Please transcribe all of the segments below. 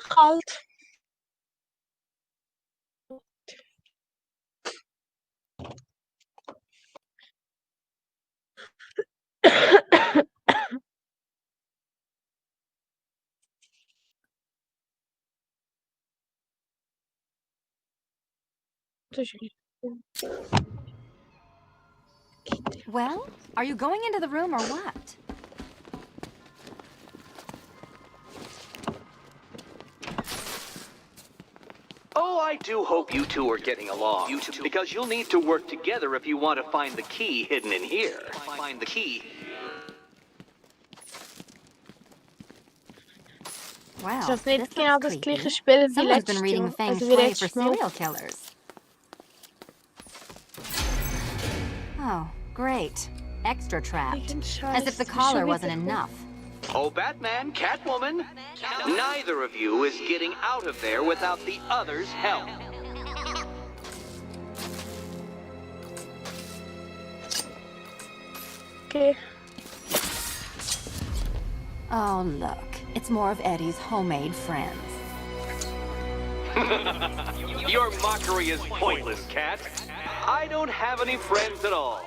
Kalt. Well, are you going into the room or what? Oh, I do hope you two are getting along. Because you'll need to work together if you want to find the key hidden in here. Find the key. Wow, Dat this weet ik looks niet, dat creepy. liggen spelen Someone's been reading feng shui for serial killers. Oh, great. Extra trapped. As if the collar wasn't enough. Oh, Batman, Catwoman, neither of you is getting out of there without the other's help. Okay. Oh, look. It's more of Eddie's homemade friends. Your mockery is pointless, Cat. I don't have any friends at all.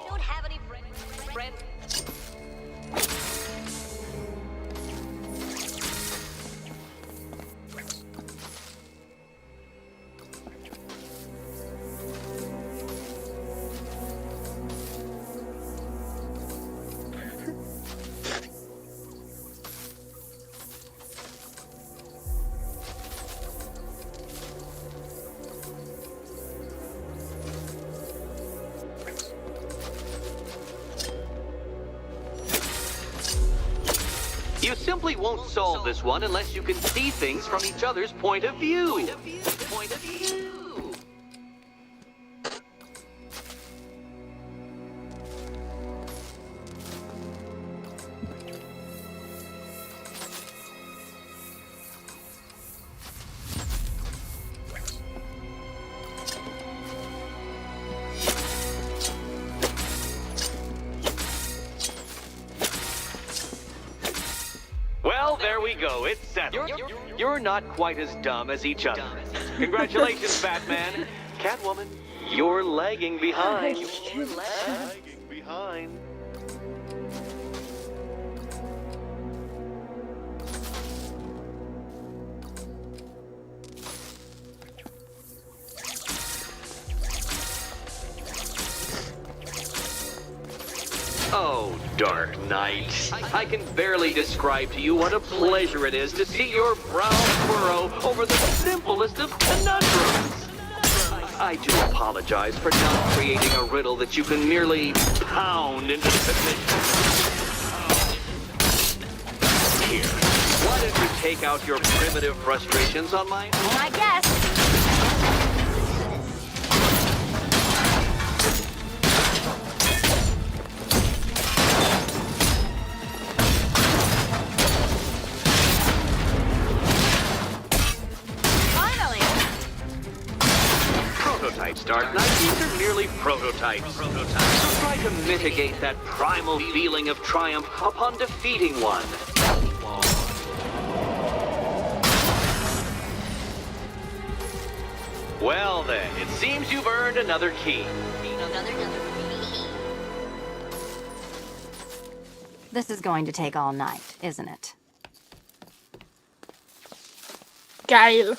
You simply won't solve this one unless you can see things from each other's point of view. Well, there we go. It's settled. You're not quite as dumb as each other. Congratulations, Batman. Catwoman, you're lagging behind. Oh, Dark Knight. I can barely describe to you what a pleasure it is to see your brow furrow over the simplest of conundrums. I do apologize for not creating a riddle that you can merely pound into submission. Here, why don't you take out your primitive frustrations on my... I guess. Prototypes, Dark Knight. These are merely prototypes. So try to mitigate that primal feeling of triumph upon defeating one. Well then, it seems you've earned another key. This is going to take all night, isn't it? Geil.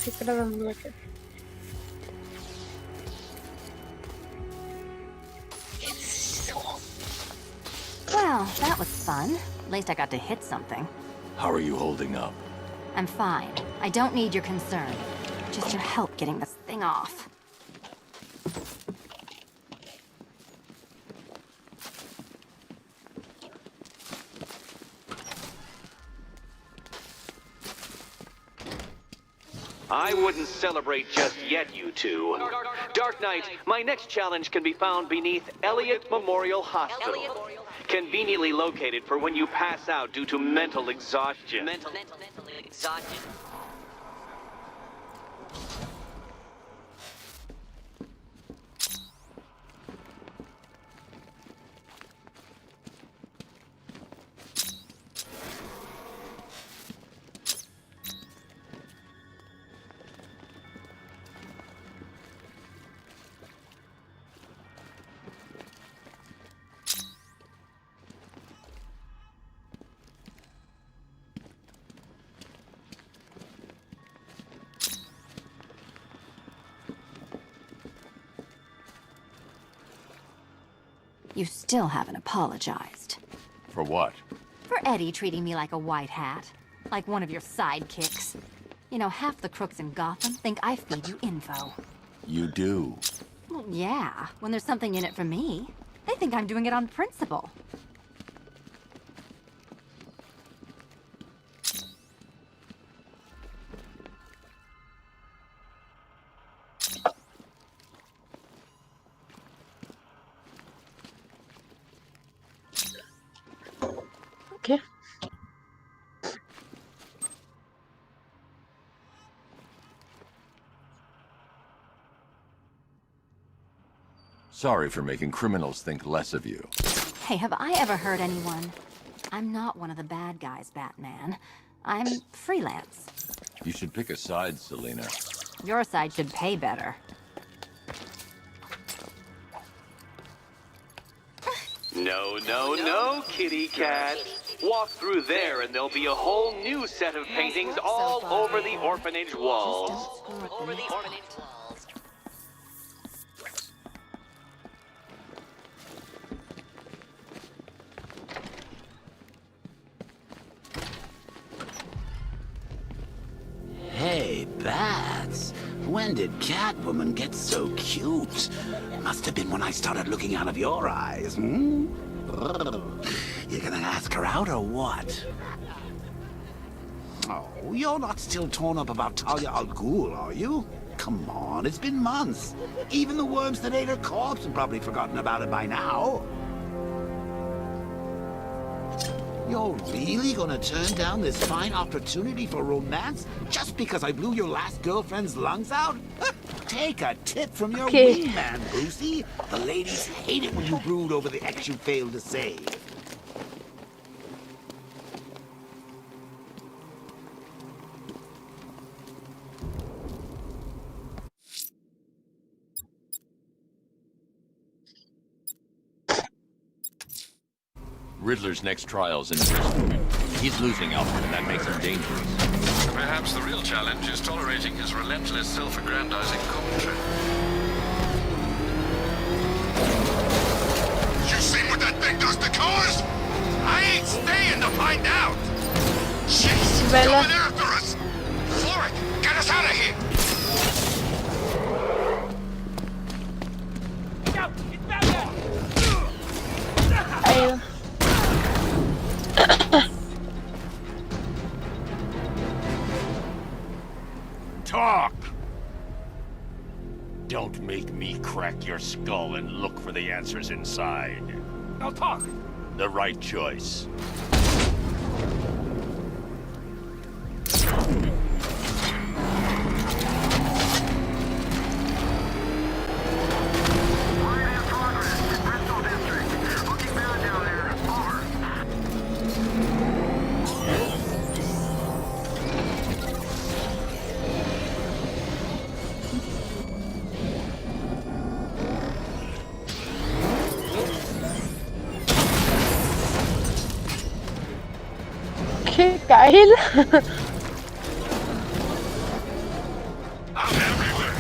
Ik vind dat wel lekker. Well, that was fun. At least I got to hit something. How are you holding up? I'm fine. I don't need your concern. Just your help getting this thing off. I wouldn't celebrate just yet, you two. Dark Knight, my next challenge can be found beneath Elliott Memorial Hospital. Conveniently located for when you pass out due to mental exhaustion. You still haven't apologized. For what? For Eddie treating me like a white hat. Like one of your sidekicks. You know, half the crooks in Gotham think I feed you info. You do. Well, yeah, when there's something in it for me. They think I'm doing it on principle. Okay. Sorry for making criminals think less of you. Hey, have I ever hurt anyone? I'm not one of the bad guys, Batman. I'm freelance. You should pick a side, Selina. Your side should pay better. No, no, no, kitty cat. Walk through there and there'll be a whole new set of paintings all over the orphanage walls. Hey, Bats. When did Catwoman get so cute? Must have been when I started looking out of your eyes, hmm? You gonna ask her out or what? Oh, you're not still torn up about Talia al Ghul, are you? Come on, it's been months. Even the worms that ate her corpse have probably forgotten about it by now. You're really gonna turn down this fine opportunity for romance just because I blew your last girlfriend's lungs out? Take a tip from your wingman, Brucey. The ladies hate it when you brood over the ex you failed to save. Riddler's next trial's in prison. He's losing Alfred, and that makes him dangerous. Perhaps the real challenge is tolerating his relentless self-aggrandizing commentary. You seen what that thing does to cars? I ain't staying to find out. Jeez, Bella. coming after us. Floric, get us out of here. Ayun. Talk! Don't make me crack your skull and look for the answers inside. Now talk. The right choice. Okay, geil. I'm everywhere.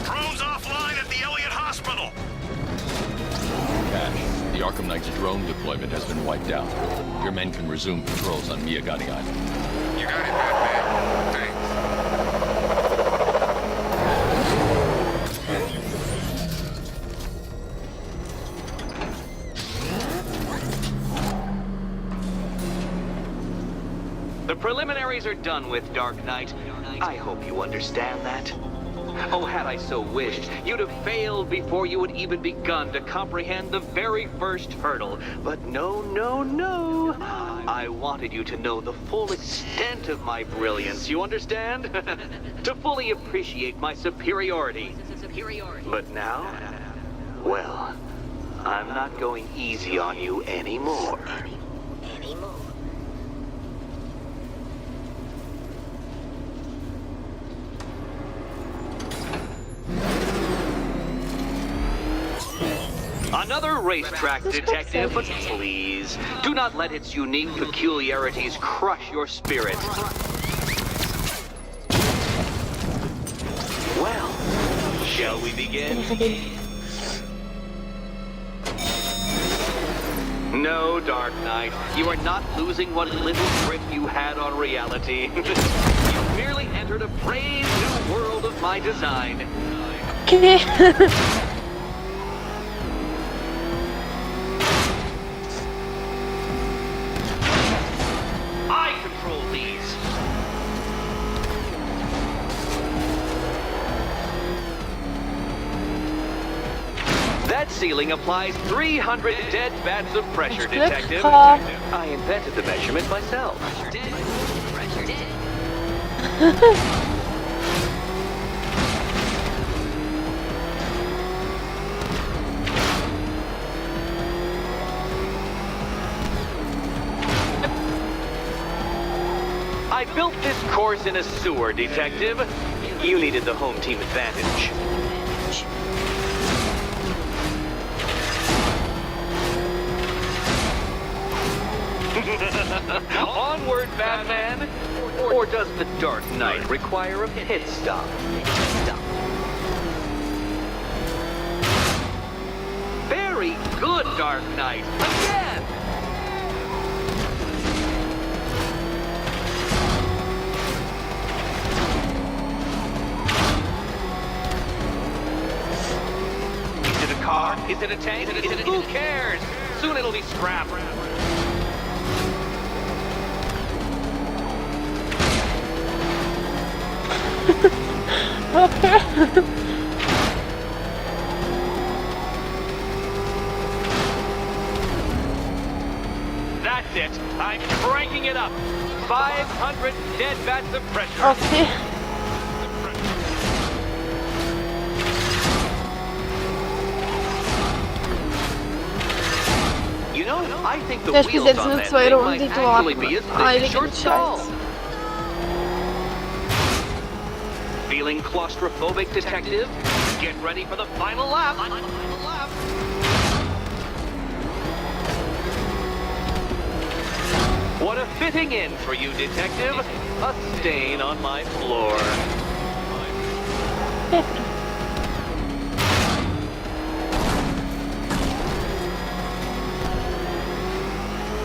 Drones offline at the Elliott Hospital. Cash, the Arkham Knight's drone deployment has been wiped out. Your men can resume patrols on Miyagani Island. You got it, Batman. Thanks. The preliminaries are done with, Dark Knight. I hope you understand that. Oh, had I so wished, you'd have failed before you had even begun to comprehend the very first hurdle. But no, no, no. I wanted you to know the full extent of my brilliance, you understand? To fully appreciate my superiority. But now, well, I'm not going easy on you anymore. Another racetrack detective, but please, do not let its unique peculiarities crush your spirit. Shall we begin? No, Dark Knight. You are not losing what little grip you had on reality. You merely entered a brave new world of my design. Okay. I control these. That ceiling applies 300 dead bats of pressure, Detective. I invented the measurement myself. I built this course in a sewer, Detective. You needed the home team advantage. Onward, Batman! Or does the Dark Knight require a pit stop? Very good, Dark Knight! Again! Is it a car? Is it a tank? Who cares? Soon it'll be scrap. That's it. I'm cranking it up. 500 dead bats of pressure. Okay. You know, I think the Vielleicht wheels jetzt on nur that 2 thing Runden, might die du actually be as thick as your Scheiß. skull. Feeling claustrophobic, Detective? Get ready for the final lap. What a fitting end for you, Detective. A stain on my floor.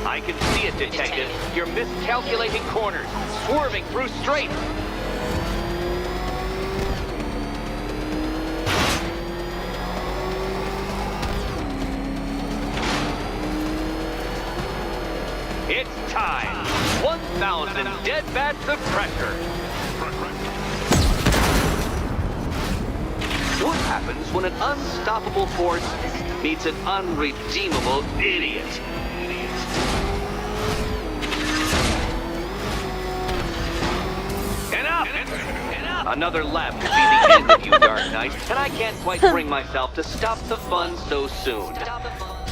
I can see it, Detective. You're miscalculating corners, swerving through straights. It's time. 1,000 dead bats of pressure. What happens when an unstoppable force meets an unredeemable idiot? Enough! Another lap could be the end of you, Dark Knight, and I can't quite bring myself to stop the fun so soon.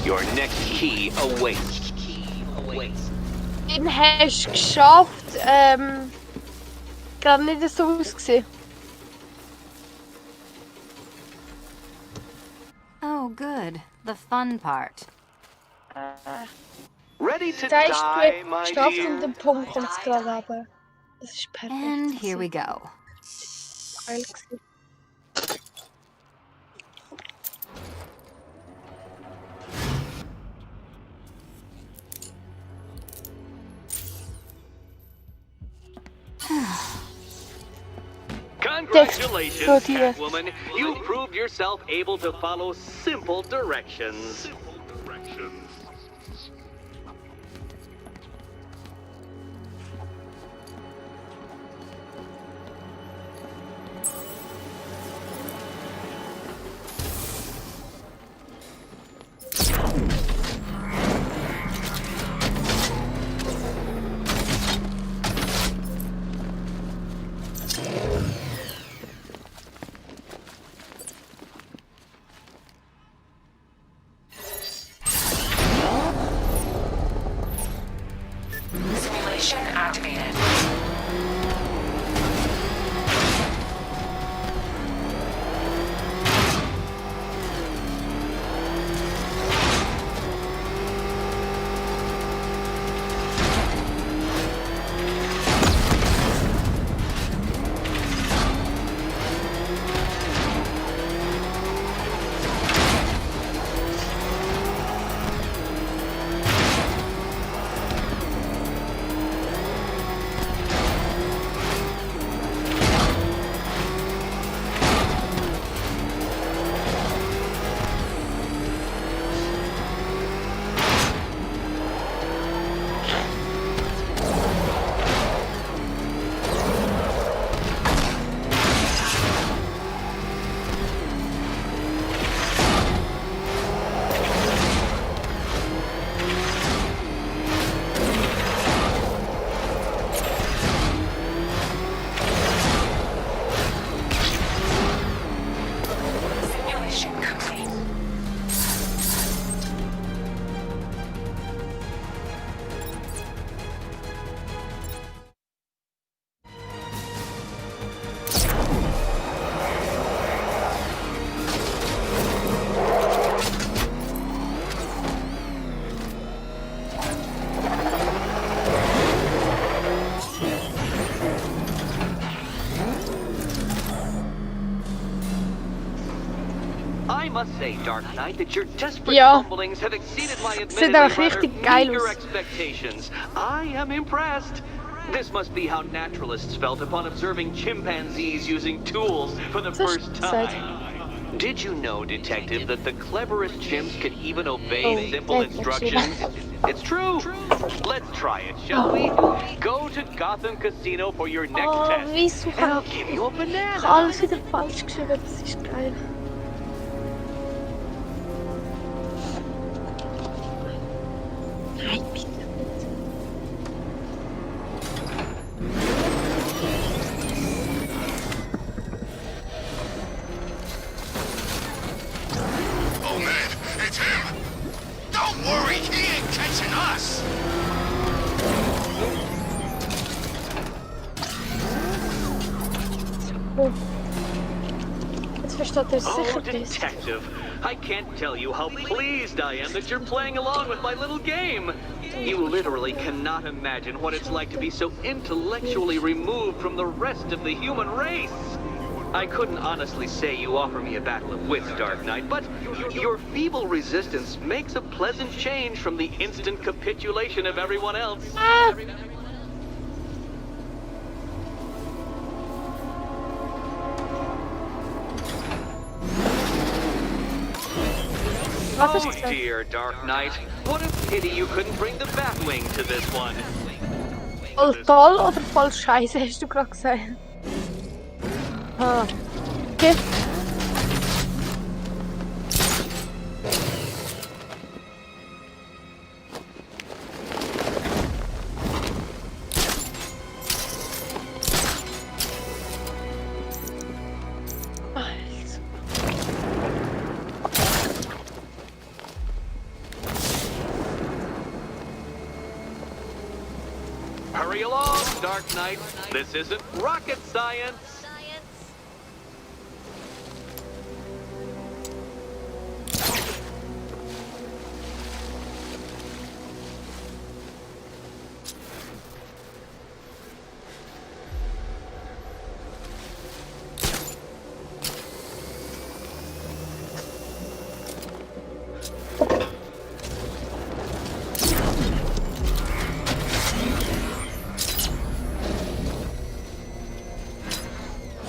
Your next key awaits. Den hast du geschafft. Gerade nicht so ausgesehen. Oh, good. The fun part. Ready to Das heißt, du die, my hast geschafft dear? und den Punkt kommt es gerade runter. Das ist perfekt. And here we go. Geil gewesen. Congratulations, Good, yes. Catwoman. You proved yourself able to follow simple directions. must say, Dark Knight, that your desperate Ja. fumblings have exceeded my Sieht admittedly auch rather richtig geil meager aus. expectations. I am impressed. This must be how naturalists felt upon observing chimpanzees using tools for the first time. Did you know, Detective, that the cleverest chimps can even obey simple instructions? It's true. Let's try it, shall we? Go to Gotham Casino for your next test, Wieso and I'll kann give you a ich banana. alles wieder falsch geschrieben? Das ist geil. Nein, bitte nicht. Oh man, it's him! Don't worry, he ain't catching us! Oh. Jetzt versteht er Oh, sicher das. Detective, I can't tell you how pleased I am that you're playing along with my little game. You literally cannot imagine what it's like to be so intellectually removed from the rest of the human race. I couldn't honestly say you offer me a battle of wits, Dark Knight, but your feeble resistance makes a pleasant change from the instant capitulation of everyone else. Ah! Was hast du Oh gesagt? dear, Dark Knight. What a pity you couldn't bring the Batwing to this one. Voll toll oder voll scheiße, hast du gerade gesagt? Ah. Okay. Also. Hurry along, Dark Knight. This isn't rocket science.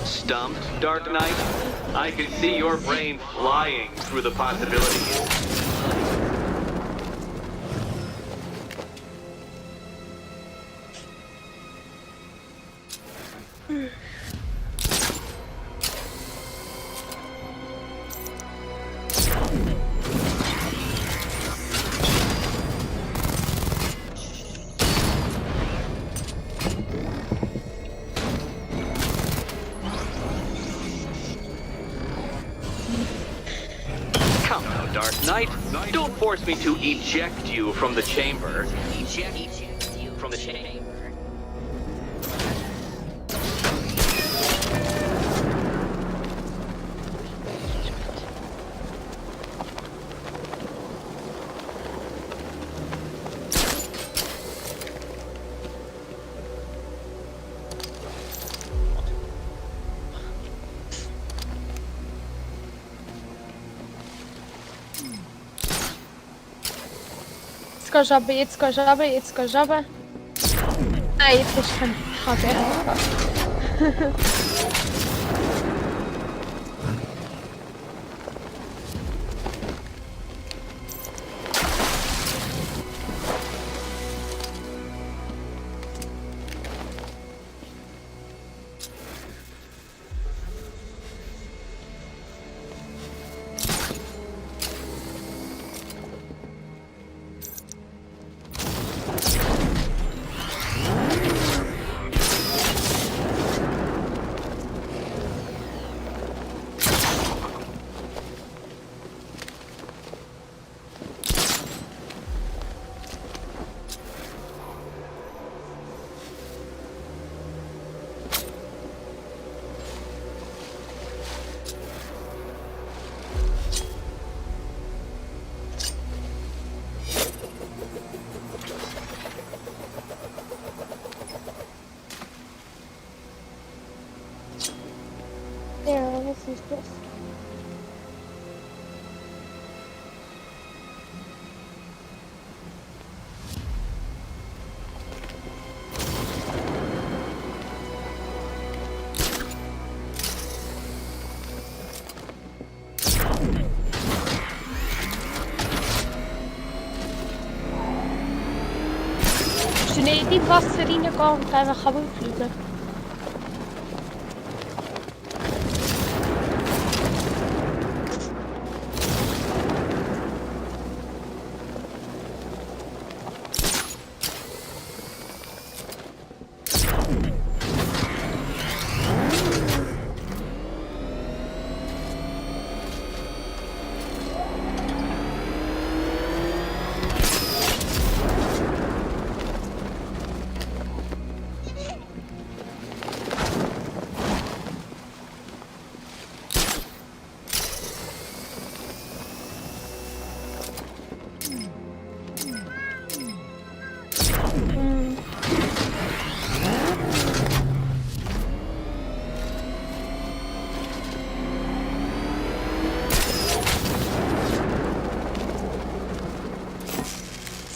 Stumped, Dark Knight? I can see your brain flying through the possibilities. Come now, Dark Knight. Don't force me to eject you from the chamber. Eject you from the chamber. Jetzt gehst du runter, jetzt gehst du runter, jetzt gehst du runter. Nein, jetzt ist kein... Ich kann es echt nicht. müssen nicht in Wasser reingehen und einfach runterfliegen.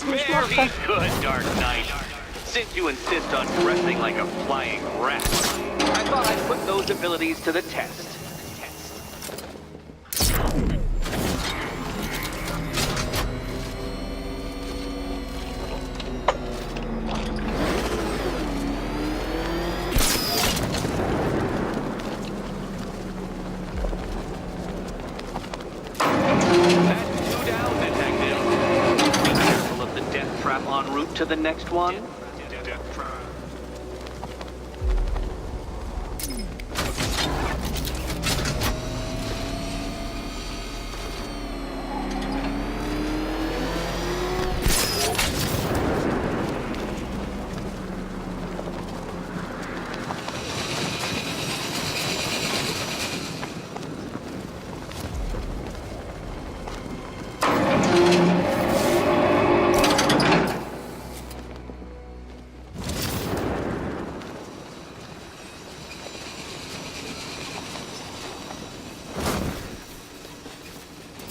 Very good, Dark Knight. Since you insist on dressing like a flying rat, I thought I'd put those abilities to the test. En route to the next one?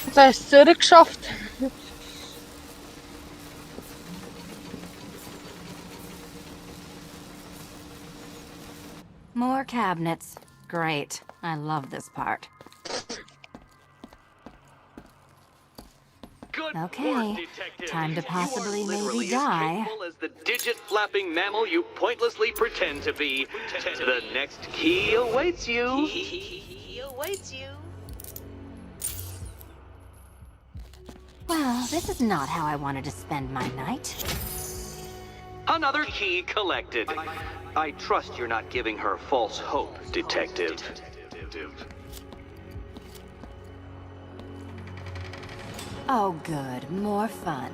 Jetzt hast du es zurückgeschafft. More cabinets. Great. I love this part. Good Okay, work, Detective. time to possibly You are literally maybe as die. capable as the digit-flapping mammal you pointlessly pretend to be. The next key awaits you. Well, this is not how I wanted to spend my night. Another key collected. I trust you're not giving her false hope, Detective. Oh, good. More fun.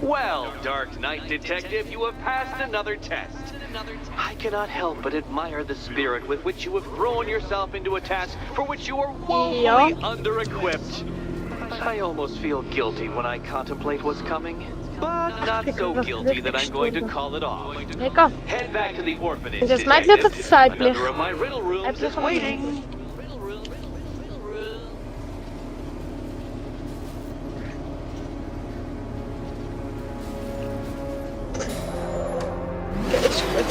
Well, Dark Knight Detective, you have passed another test. I cannot help but admire the spirit with which you have thrown yourself into a task for which you are woefully under-equipped. I almost feel guilty when I contemplate what's coming, but not so guilty that I'm going to call it off. Lecker. Head back to the orphanage, Das meint nicht, dass es Detective. zeitlich. Another of my riddle rooms is waiting. Ist gut.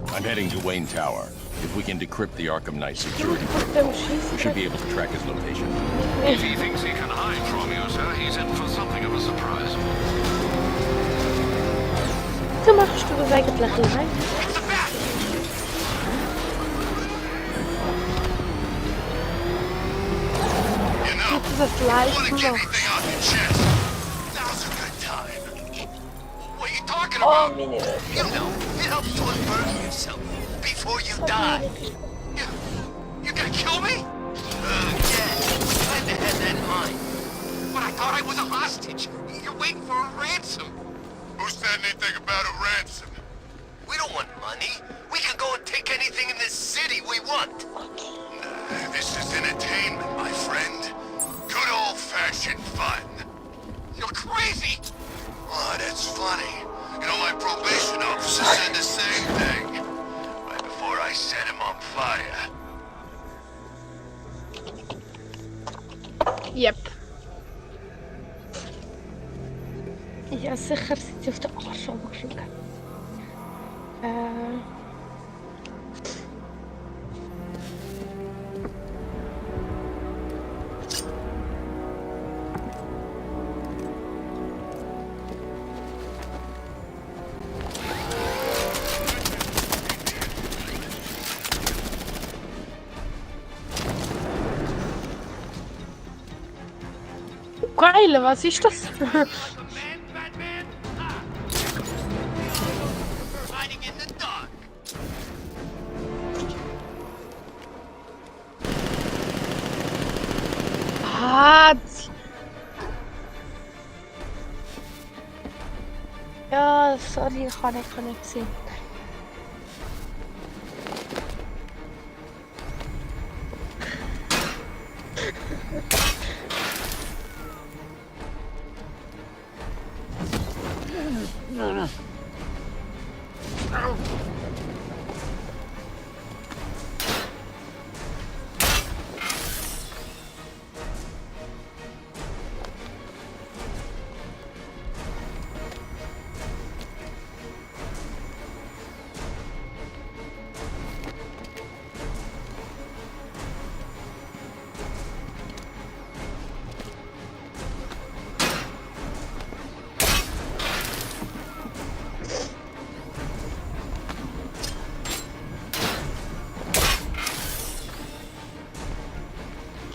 I'm heading to Wayne Tower. If we can decrypt the Arkham Knight security Mit dem protocol, we should Schießen. be able to track his location. If he thinks he can hide from you, sir, he's in for something of a surprise. So machst du das eigentlich live? You know, Gibt es das I live want to get noch? anything off your chest. Now's a good time. What are you talking Oh, about? meine You know, it helps to unburden yourself before you die. You're gonna kill me? Yeah, kinda had that in mind. But I thought I was a hostage. You're waiting for a ransom. Who said anything about a ransom? We don't want money. We can go and take anything in this city we want. This is entertainment, my friend. Good old-fashioned fun. You're crazy! Oh, that's funny. You know, my probation officer said the same thing. Right before I set him on fire. Yep. Ja, sicher sind sie auf den Arsch angeschaut. Geil, was ist das? Batman? Hiding in the dark. Ja, sorry, ich kann nicht sehen.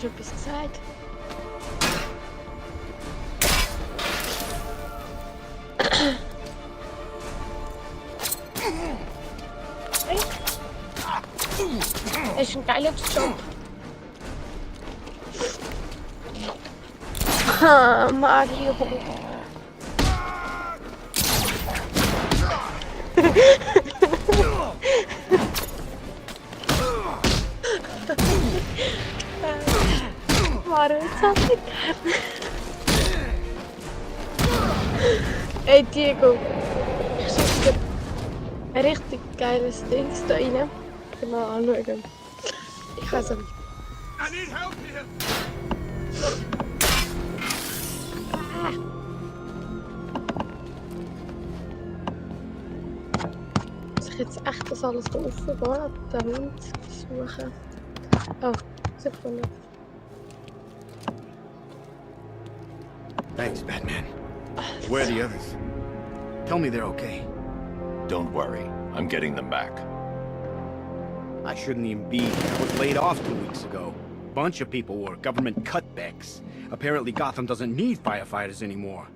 Hast du etwas gesagt? Das ist ein geiler Job. Mario. Mario, jetzt hab ich Ey Diego, ich schicke dir ein richtig geiles Ding da rein. Mal anschauen. Ich weiß nicht. I need help here. Muss ich jetzt echt das alles da offen gehen, den Hund suchen? Oh, Sekunde. Thanks, Batman. Where are the others? Tell me they're okay. Don't worry. I'm getting them back. I shouldn't even be here. I was laid off 2 weeks ago. A bunch of people were government cutbacks. Apparently Gotham doesn't need firefighters anymore.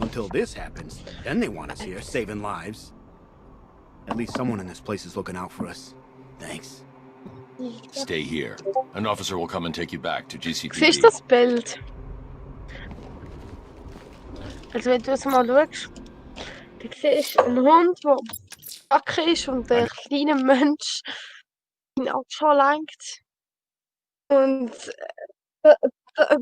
Until this happens, then they want us here, saving lives. At least someone in this place is looking out for us. Thanks. Stay here. An officer will come and take you back to Siehst du GCPD. das Bild? Also wenn du es mal schaust, du siehst einen Hund, der kacke ist und der kleine Mensch ihn abschlenkt. Und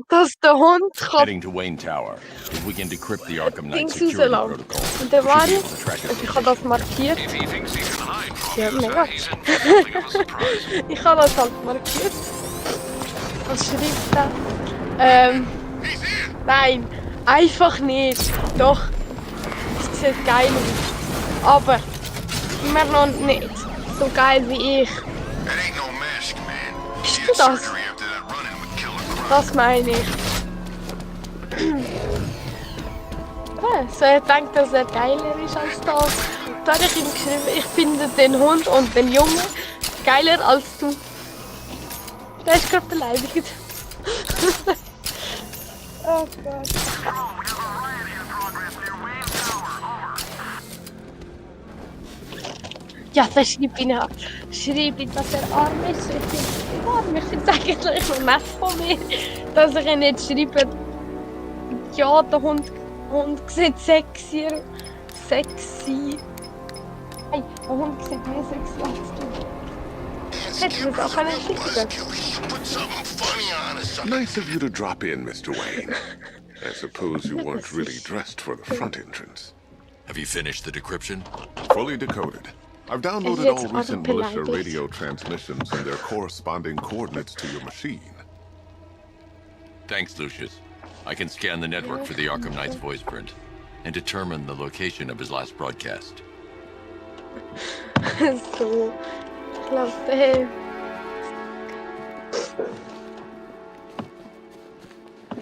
dass der Hund kann Heading to Wayne Tower. If we can decrypt the Arkham Knight Dings security rauslassen. protocol, Und der we should be Mario, able to track his also ich habe das markiert. If he thinks he can hide from Ja, you, mega. sir, he's in for something of a surprise. Ich habe das halt markiert. Was schreibt da? He's here. Nein, einfach nicht. Doch, es sieht geil aus. Aber immer noch nicht so geil wie ich. That ain't no mask, man. Bist He du had das? surgery after that run-in would kill a crime. Das meine ich. So, er denkt, dass er geiler ist als das. Da habe ich ihm geschrieben, ich finde den Hund und den Jungen geiler als du. Der ist gerade beleidigt. Oh Gott. Ja, dann schreib ihn ab. Schreib ihm, dass er arm ist. Ich finde es arm. Ich finde es eigentlich noch nett von mir, dass ich ihn nicht schreibe. Ja, der Hund sieht sexy. Hey, der Hund sieht mehr sexy als du. Hättest du es auch nicht schicken. Put something funny on or something. Nice of you to drop in, Mr. Wayne. I suppose you weren't really dressed for the front entrance. Have you finished the decryption? Fully decoded. I've downloaded all recent militia radio transmissions and their corresponding coordinates to your machine. Thanks, Lucius. I can scan the network for the Arkham Knight's voice print and determine the location of his last broadcast. So, ich glaube,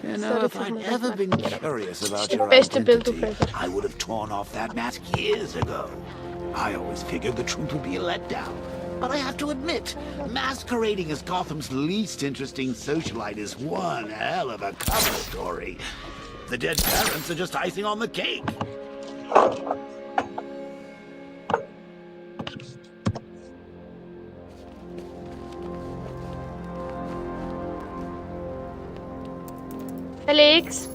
You know, if I'd ever been curious about your beste identity, Bildaufhänger. I would have torn off that mask years ago. I always figured the truth would be a letdown. But I have to admit, masquerading as Gotham's least interesting socialite is one hell of a cover story. The dead parents are just icing on the cake. Felix.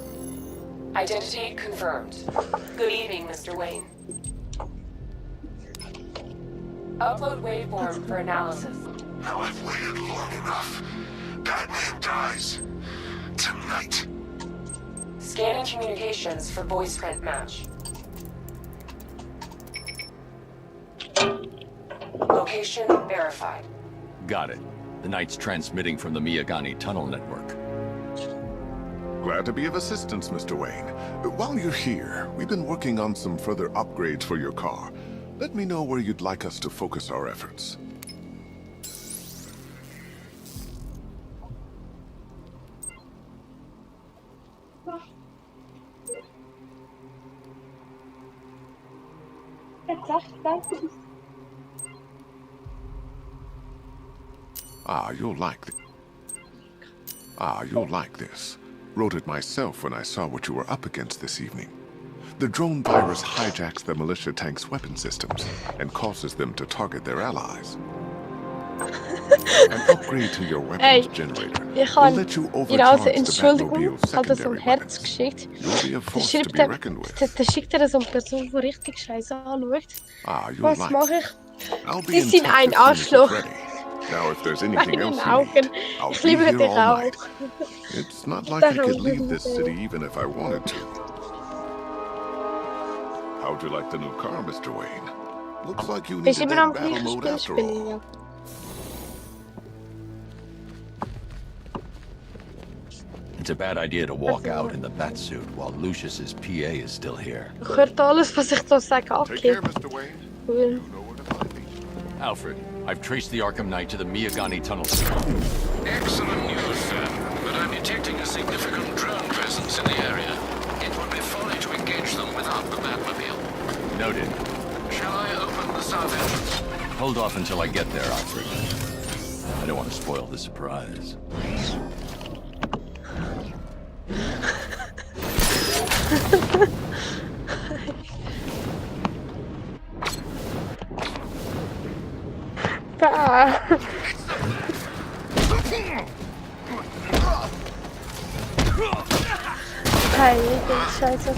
Identity confirmed. Good evening, Mr. Wayne. Upload waveform for analysis. Now I've waited long enough. Batman dies. Tonight. Scanning communications for voice print match. Location verified. Got it. The Knight's transmitting from the Miyagani tunnel network. Glad to be of assistance, Mr. Wayne. While you're here, we've been working on some further upgrades for your car. Let me know where you'd like us to focus our efforts. You'll like this. Wrote it myself when I saw what you were up against this evening. The drone virus hijacks the militia tank's weapon systems and causes them to target their allies. An upgrade to your weapons generator will let you overcharge the Batmobile's secondary weapons. You'll be a force to be reckoned with. Der schickt so eine Person, die richtig scheiße anschaut. Was mache ich? I'll be in Sie sind touch ein as soon as it's Arschloch. ready. Now, if there's anything Meine else you Augen. need, I'll Ich be liebe here dich all auch. night. It's not like I could leave this city even if I wanted to. How'd you like the new car, Mr. Wayne? Looks like you Ich needed bin am that battle gleichen mode Spiel after spielen, all. ja. It's a bad idea to walk out in the Batsuit while Lucius's PA is still here. Ich hört alles, was ich da sage, Take care, okay. Mr. Wayne. Cool. You know where to find me. Alfred, I've traced the Arkham Knight to the Miyagani tunnel. Excellent news, sir. But I'm detecting a significant drone presence in the area. It would be folly to engage them without the Batmobile. Noted. Shall I open the south entrance? Hold off until I get there, Alfred. I don't want to spoil the surprise. Bah. Heilige Scheiße.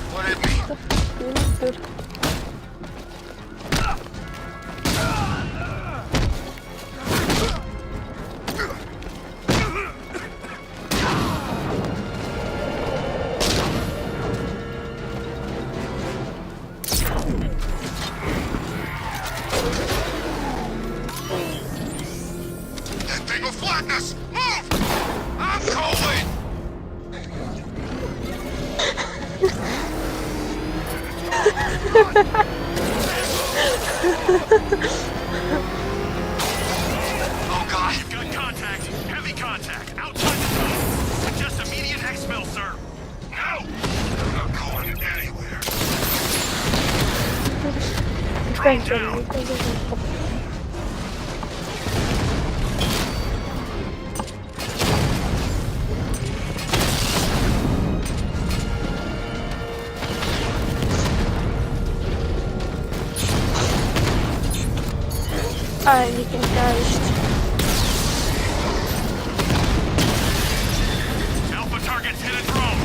That thing will flatten us! Move! I'm calling! Oh God! You've got contact. Heavy contact. Outside the tunnel. Suggest immediate exfil, sir. No! I'm not going anywhere. Drone down. Heilige Geist. Alpha targets hit a drone.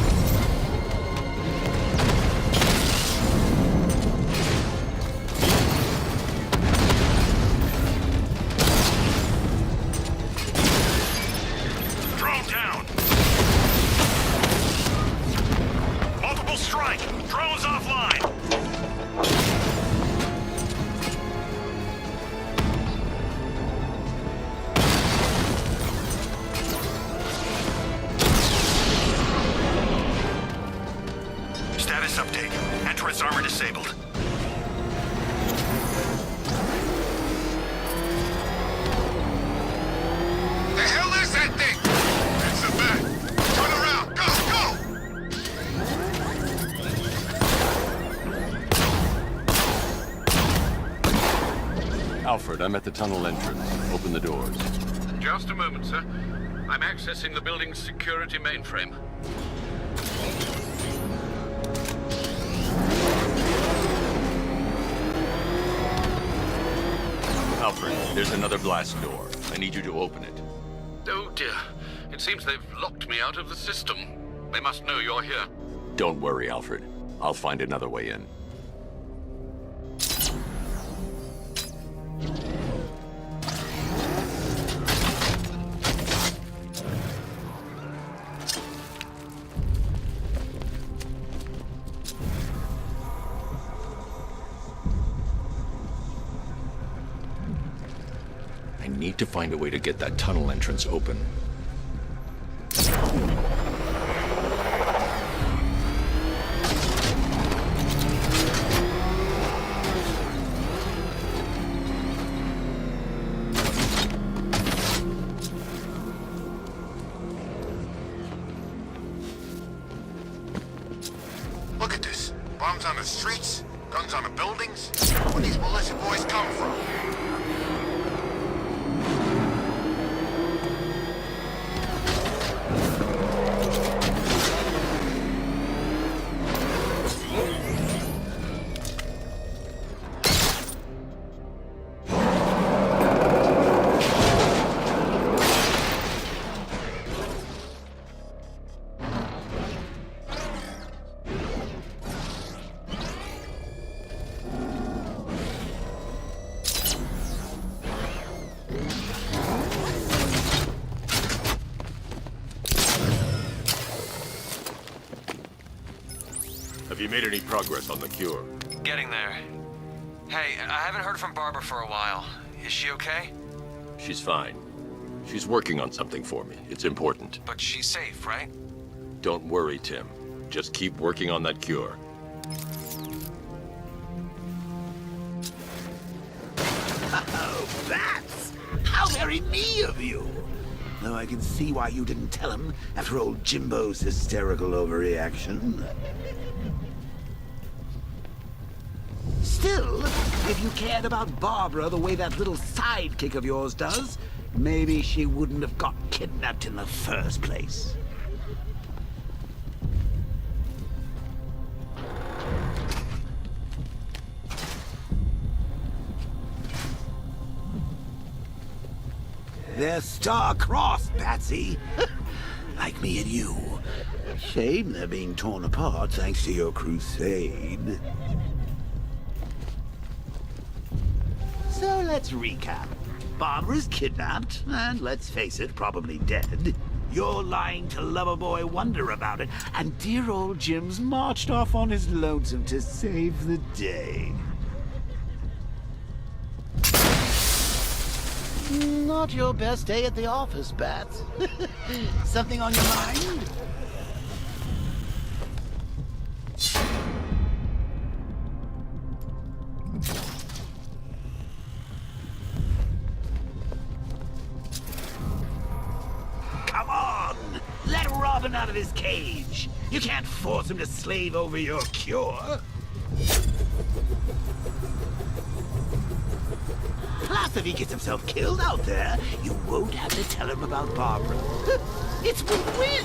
Drone down. Multiple strike. Drones offline. Threat's armor disabled. The hell is that thing? It's the bat. Turn around. Go, go! Alfred, I'm at the tunnel entrance. Open the doors. Just a moment, sir. I'm accessing the building's security mainframe. Alfred, there's another blast door. I need you to open it. Oh dear. It seems they've locked me out of the system. They must know you're here. Don't worry, Alfred. I'll find another way in. I need to find a way to get that tunnel entrance open. Look at this. Bombs on the streets, guns on the buildings. Where these militia boys come from? Have you made any progress on the cure? Getting there. Hey, I haven't heard from Barbara for a while. Is she okay? She's fine. She's working on something for me. It's important. But she's safe, right? Don't worry, Tim. Just keep working on that cure. Oh, bats! How very me of you! Though I can see why you didn't tell him after old Jimbo's hysterical overreaction. Still, if you cared about Barbara the way that little sidekick of yours does, maybe she wouldn't have got kidnapped in the first place. They're star-crossed, Patsy. Like me and you. Shame they're being torn apart thanks to your crusade. So let's recap. Barbara's kidnapped, and let's face it, probably dead. You're lying to Loverboy Wonder about it, and dear old Jim's marched off on his lonesome to save the day. Not your best day at the office, Bats. Something on your mind? Come on! Let Robin out of his cage! You can't force him to slave over your cure! Plus, if he gets himself killed out there, you won't have to tell him about Barbara. It's win-win!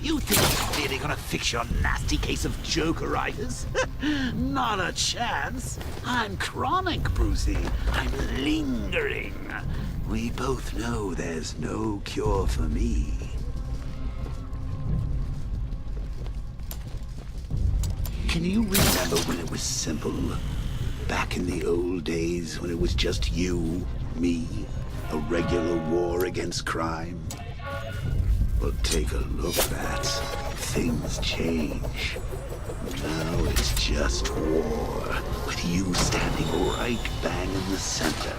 You think he's really gonna fix your nasty case of jokeritis? Not a chance. I'm chronic, Brucey. I'm lingering. We both know there's no cure for me. Can you remember when it was simple? Back in the old days when it was just you, me, a regular war against crime? Well, take a look, Bats. Things change. Now it's just war, with you standing right bang in the center.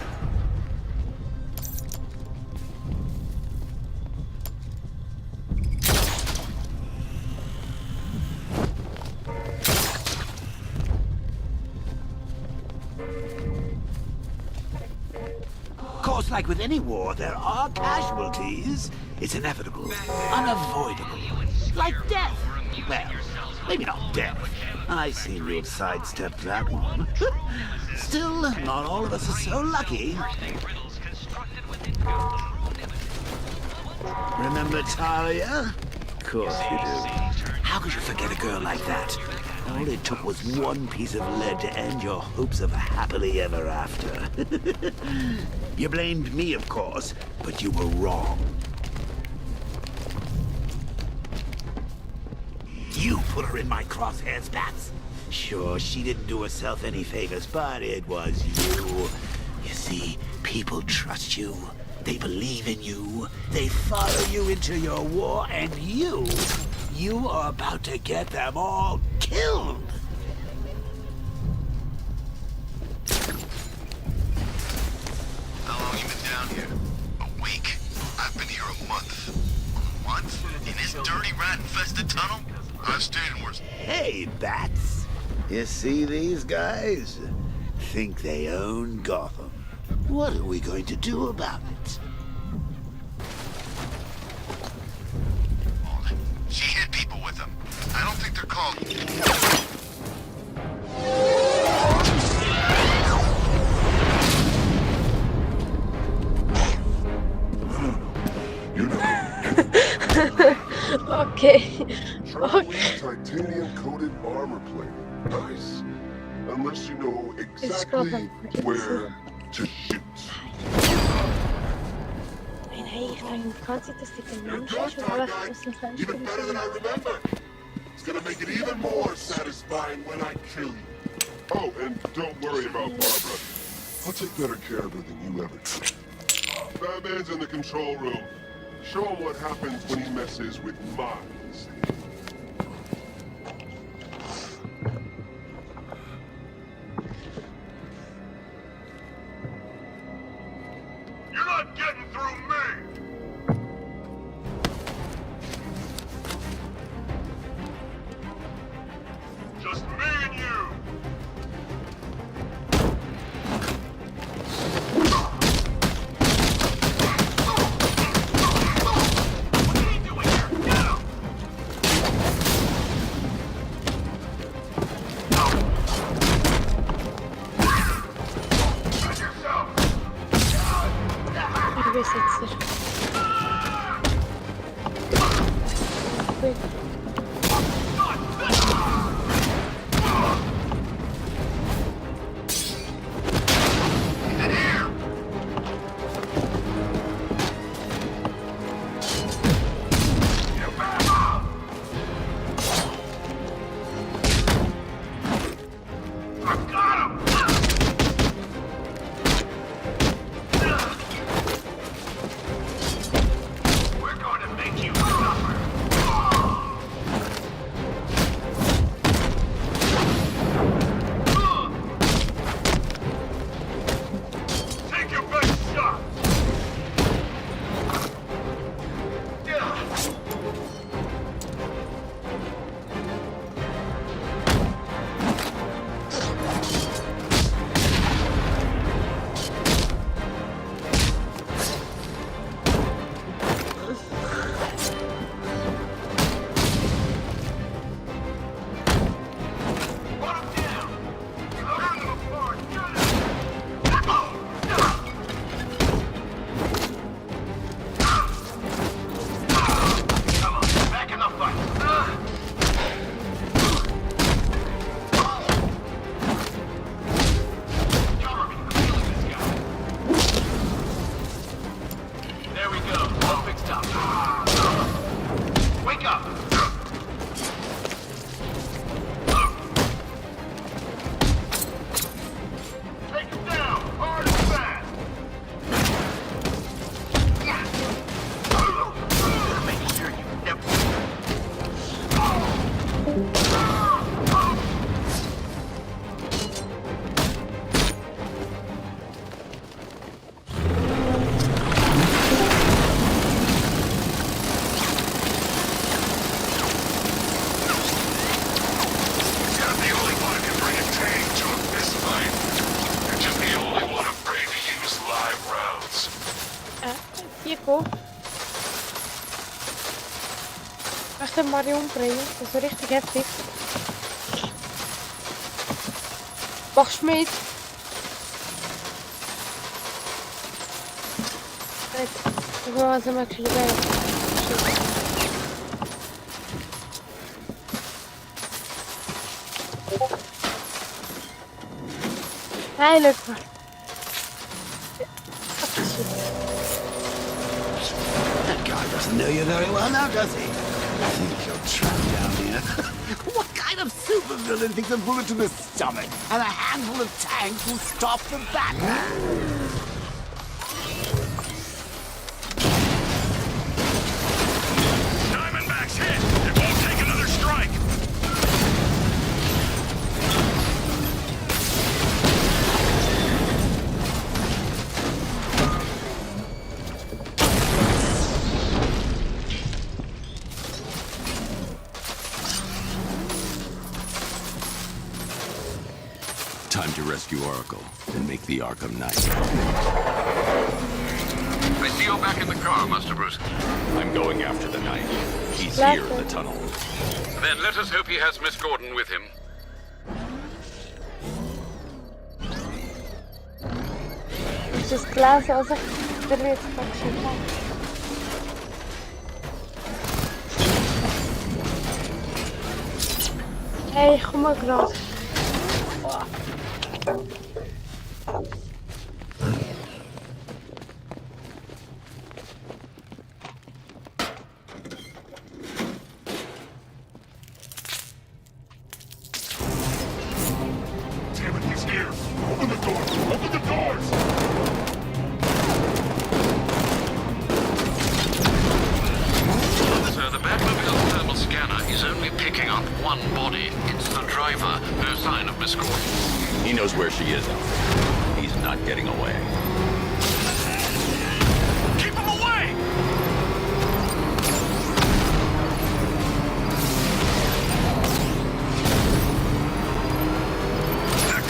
like with any war, there are casualties. It's inevitable, unavoidable. Like death. Well, maybe not death. I seem to have sidestepped that one. Still, not all of us are so lucky. Remember Talia? Of course you do. How could you forget a girl like that? All it took was one piece of lead to end your hopes of a happily ever after. You blamed me, of course, but you were wrong. You put her in my crosshairs, Bats. Sure, she didn't do herself any favors, but it was you. You see, people trust you. They believe in you. They follow you into your war, and you are about to get them all killed. How long you been down here? A week. I've been here a month. A month? In this dirty rat-infested tunnel? I've stayed in worse. Hey, Bats. You see these guys? Think they own Gotham. What are we going to do about it? She hit people with them. I don't think they're called... Okay. Okay. Titanium-coated armor plate. Nice. Unless you know exactly where to shoot. Hey, ich denke die ganze Zeit, dass die Menschen schon alle aus dem Fenster Even better than I remember. It's gonna make it even more satisfying when I kill you. Oh, and don't worry about Barbara. I'll take better care of her than you ever did. Batman's in the control room. Show him what happens when he messes with minds. You're not getting through me! Just me and you! What are you doing here? Get him! Got yourself! bir besettir. Wait. You're just the only one afraid to use live rounds. Mario umbringen. Das ist richtig heftig. Machst du mit? Nicht. Also mal kriegen. Hey, look. That guy doesn't know you very well now, does he? I think you're trapped down here. What kind of supervillain thinks a bullet to the stomach and a handful of tanks will stop the Batman? Diamondback's hit! It won't take another strike! Time to rescue Oracle and make the Arkham Knight. I see you back in the car, Master Bruce. I'm going after the Knight. He's here in the tunnel. Then let us hope he has Miss Gordon with him. Ist das Glas also der wird verschieden. Hey, komm mal gerade. Damn it, he's here! Open the door! Open the doors! Sir, the Batmobile thermal scanner is only picking up one body. It's the driver. No sign of Miss Gordon. He knows where she is, Alfred. He's not getting away. Keep him away!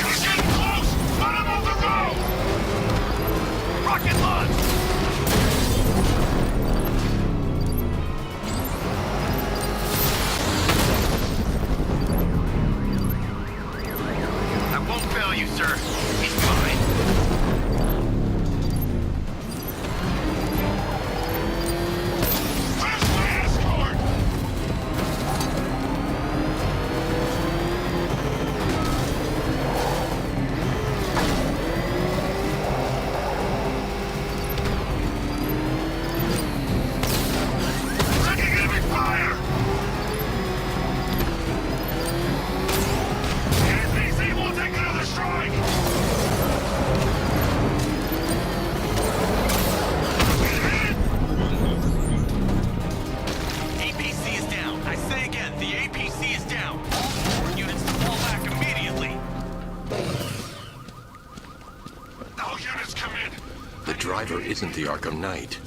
He's getting close! Let him off the road! Rocket launch! I won't fail you, sir. He's mine. Where's my escort? Taking enemy fire! NPC will take another strike! APC is down. I say again, the APC is down. All units to fall back immediately. All units come in. The driver isn't the Arkham Knight,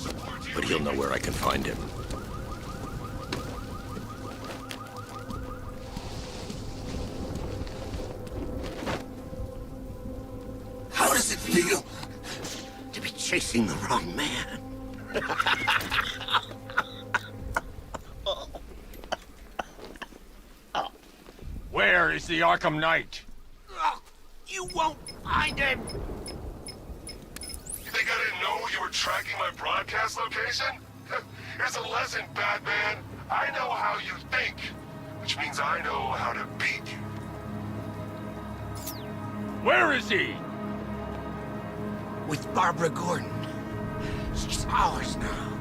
but he'll know where I can find him. How does it feel to be chasing the wrong man? Where is the Arkham Knight? Oh, you won't find him! You think I didn't know you were tracking my broadcast location? Here's a lesson, Batman. I know how you think, which means I know how to beat you. Where is he? With Barbara Gordon. She's ours now.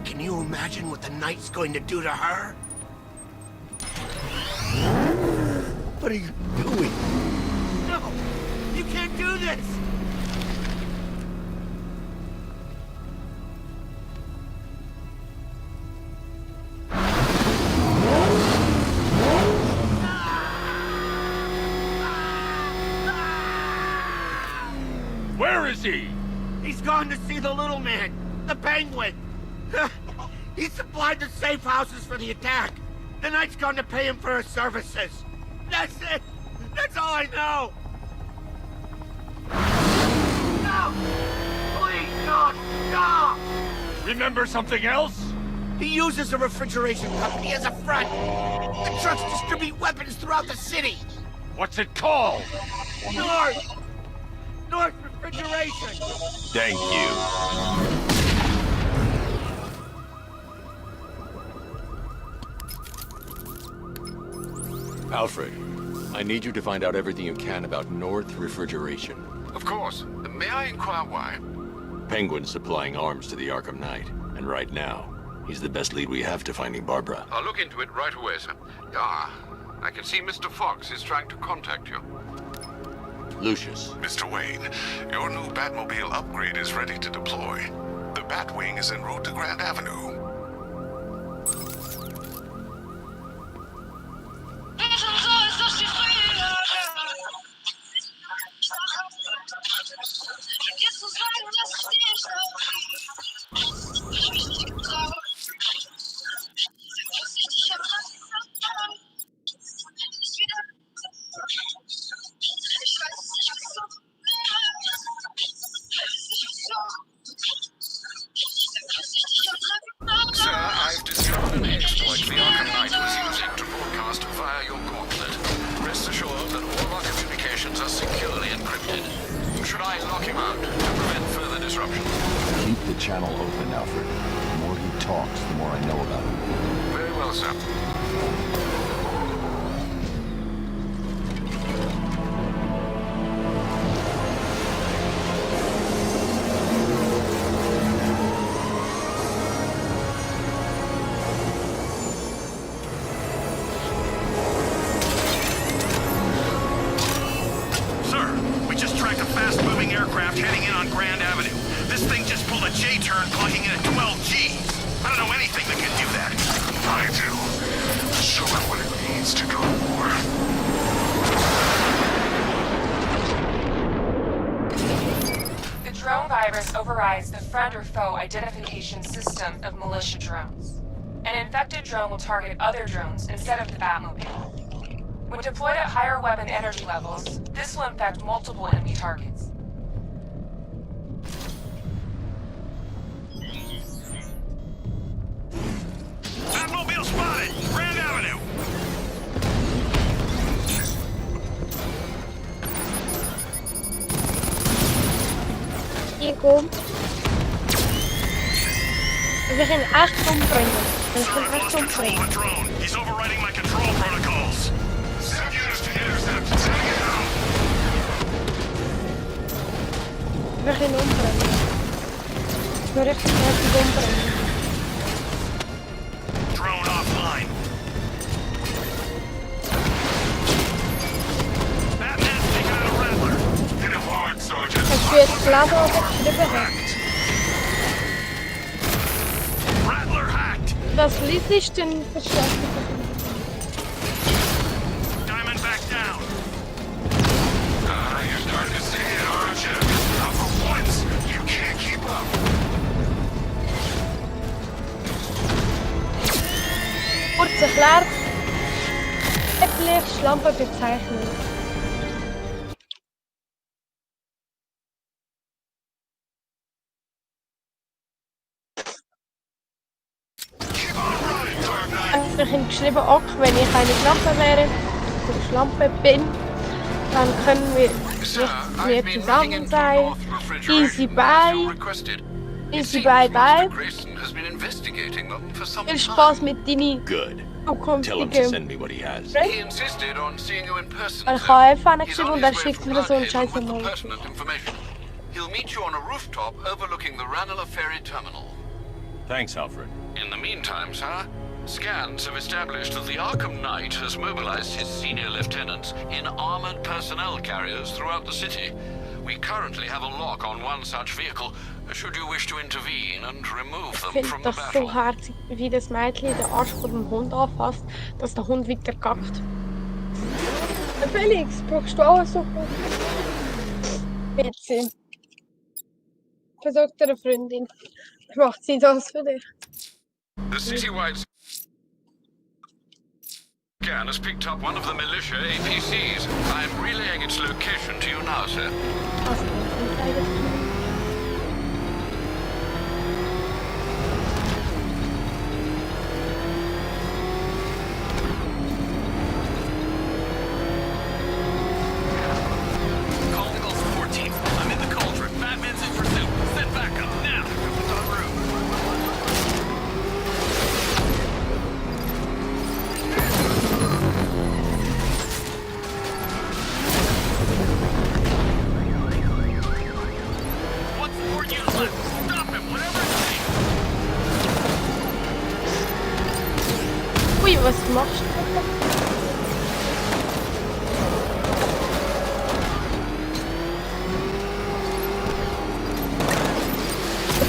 Can you imagine what the Knight's going to do to her? What are you doing? No! You can't do this! Where is he? He's gone to see the little man, the Penguin. He supplied the safe houses for the attack. The Knight's gone to pay him for his services. That's it. That's all I know. No! Please, God, stop! Remember something else? He uses a refrigeration company as a front. The trucks distribute weapons throughout the city. What's it called? North Refrigeration. Thank you. Alfred, I need you to find out everything you can about North Refrigeration. Of course. May I inquire why? Penguin's supplying arms to the Arkham Knight, and right now, he's the best lead we have to finding Barbara. I'll look into it right away, sir. Ah, I can see Mr. Fox is trying to contact you. Lucius. Mr. Wayne, your new Batmobile upgrade is ready to deploy. The Batwing is en route to Grand Avenue. Sir, I've discovered an exploit the Arkham Knight was using to broadcast via your gauntlet. Rest assured that all our communications are securely encrypted. Should I lock him out to prevent further disruption? Keep the channel open, Alfred. The more he talks, the more I know about him. Very well, sir. Aircraft heading in on Grand Avenue. This thing just pulled a J-turn clocking in at 12 Gs. I don't know anything that can do that. I do. Show it what it means to go to war. The drone virus overrides the friend or foe identification system of militia drones. An infected drone will target other drones instead of the Batmobile. When deployed at higher weapon energy levels, this will infect multiple enemy targets. Batmobile spotted! Grand Avenue! Hier komt. We gaan echt ombrengen. We gaan echt ombrengen. He's overriding my control protocols. Send units to intercept. Take it out. We gaan ombrengen. We gaan echt ombrengen. Drone offline. Batman's taking out a Rattler. Hit him hard, Sergeant. Het is klaar voor de bereik. Rattler hacked. Das Lied ist ein Verschlechter. Diamond back down. You're starting to see it, aren't you? Not for once. You can't keep up. Kurz erklärt. Schlampe bezeichnen. Ich habe geschrieben, auch wenn ich eine Schlampe wäre, oder Schlampe bin, dann können wir nicht mehr zusammen sein. Easy bye. Easy bye bye. Viel Spaß mit deinen zukünftigen Freunden. Ich habe einfach einen geschrieben und er schickt mir so einen scheiß Emoji. He'll meet you on a rooftop overlooking the Ranelagh Ferry Terminal. Thanks, Alfred. In the meantime, sir, scans have established that the Arkham Knight has mobilized his senior lieutenants in armored personnel carriers throughout the city. We currently have a lock on one such vehicle, should you wish to intervene and remove them from the battle. So herzig, wie das Mädchen den Arsch von dem Hund anfasst, dass der Hund weiter kackt. Felix, brauchst du auch eine Suppe? Bitte. Versucht eine Freundin. Macht sie das für dich? The citywide scan has picked up one of the militia APCs. I'm relaying its location to you now, sir.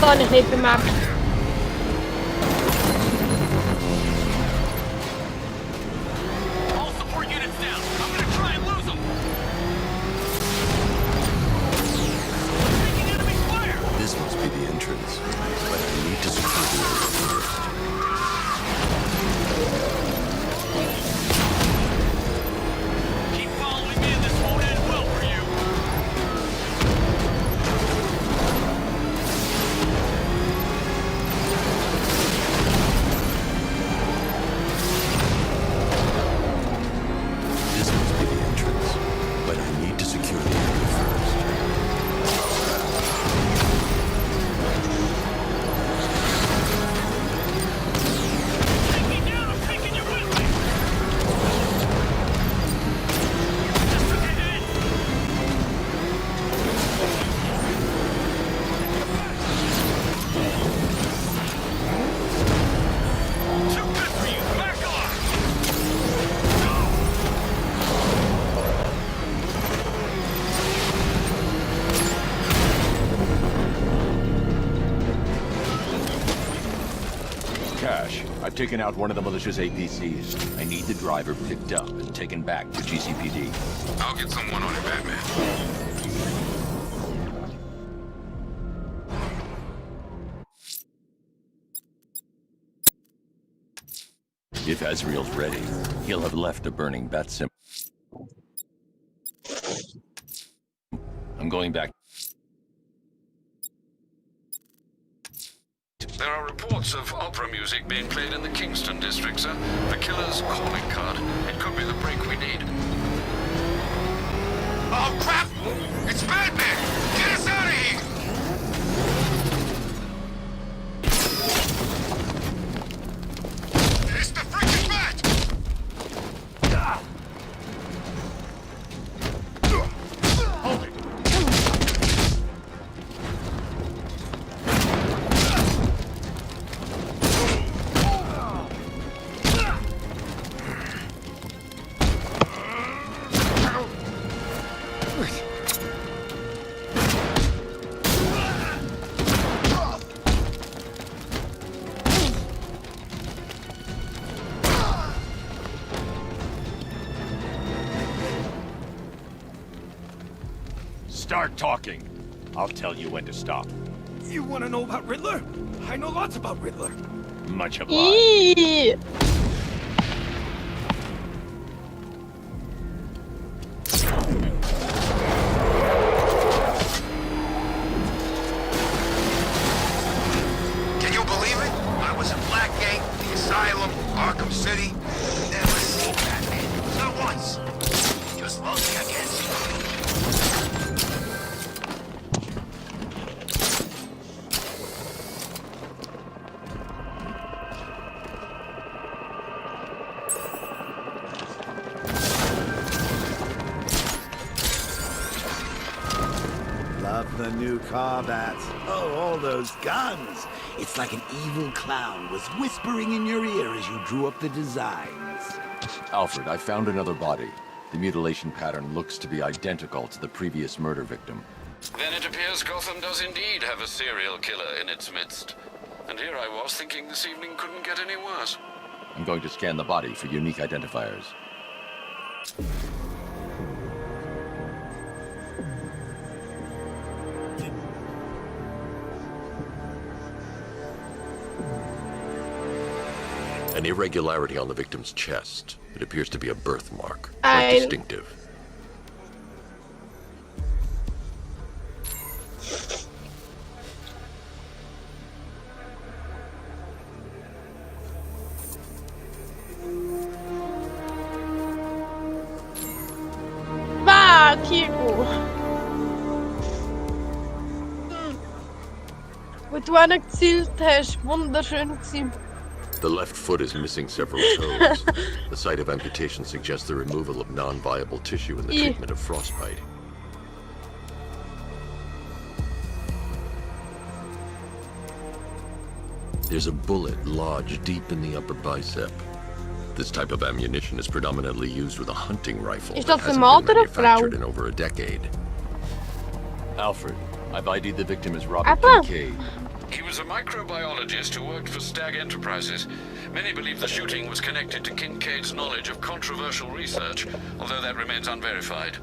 habe ich nicht bemerkt. All support units down. I'm gonna try and lose them. Taking enemy fire. This must be the entrance, but I need to secure the area first. Keep following me and this won't end well for you. This must be the entrance, but I need to secure the area first. Take me down, I'm taking you with me. Just took a hit. Too good for you. Back off. Cash, I've taken out one of the militia's APCs. I need the driver picked up and taken back to GCPD. I'll get someone on it, Batman. If Azrael's ready, he'll have left a burning bat symbol. I'm going back. There are reports of opera music being played in the Kingston district, sir. The killer's calling card. It could be the break we need. Oh, crap! It's Batman! Get us out of here! It's the freaking Bat! Hold it. Start talking. I'll tell you when to stop. You want to know about Riddler? I know lots about Riddler. Much obliged. Eee. Can you believe it? I was in Blackgate, the Asylum, Arkham City. Never seen Batman. Not once. Just lonely, I guess. Love the new car, Bat. Oh, all those guns. It's like an evil clown was whispering in your ear as you drew up the designs. Alfred, I found another body. The mutilation pattern looks to be identical to the previous murder victim. Then it appears Gotham does indeed have a serial killer in its midst. And here I was thinking this evening couldn't get any worse. I'm going to scan the body for unique identifiers. An irregularity on the victim's chest. It appears to be a birthmark. Quite I- distinctive. Bah, Tiro. Wo du angezielt hast, wunderschön gewesen. The left foot is missing several toes. The site of amputation suggests the removal of non-viable tissue in the treatment of frostbite. There's a bullet lodged deep in the upper bicep. This type of ammunition is predominantly used with a hunting rifle Is that dat een hasn't man been of een vrouw? manufactured in over a decade. Alfred, I've ID'd the victim as Robert Apple. Kincaid. He was a microbiologist who worked for Stag Enterprises. Many believe the shooting was connected to Kincaid's knowledge of controversial research, although that remains unverified.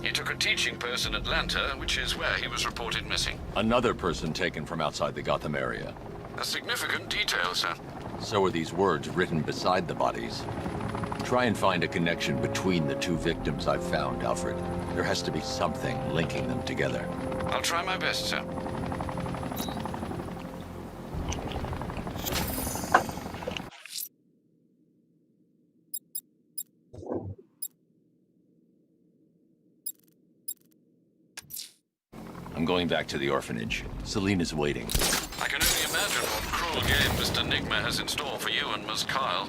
He took a teaching post in Atlanta, which is where he was reported missing. Another person taken from outside the Gotham area. A significant detail, sir. So are these words written beside the bodies. Try and find a connection between the two victims I've found, Alfred. There has to be something linking them together. I'll try my best, sir. I'm going back to the orphanage. Celine is waiting. I can only imagine what cruel game Mr. Nigma has in store for you and Ms. Kyle.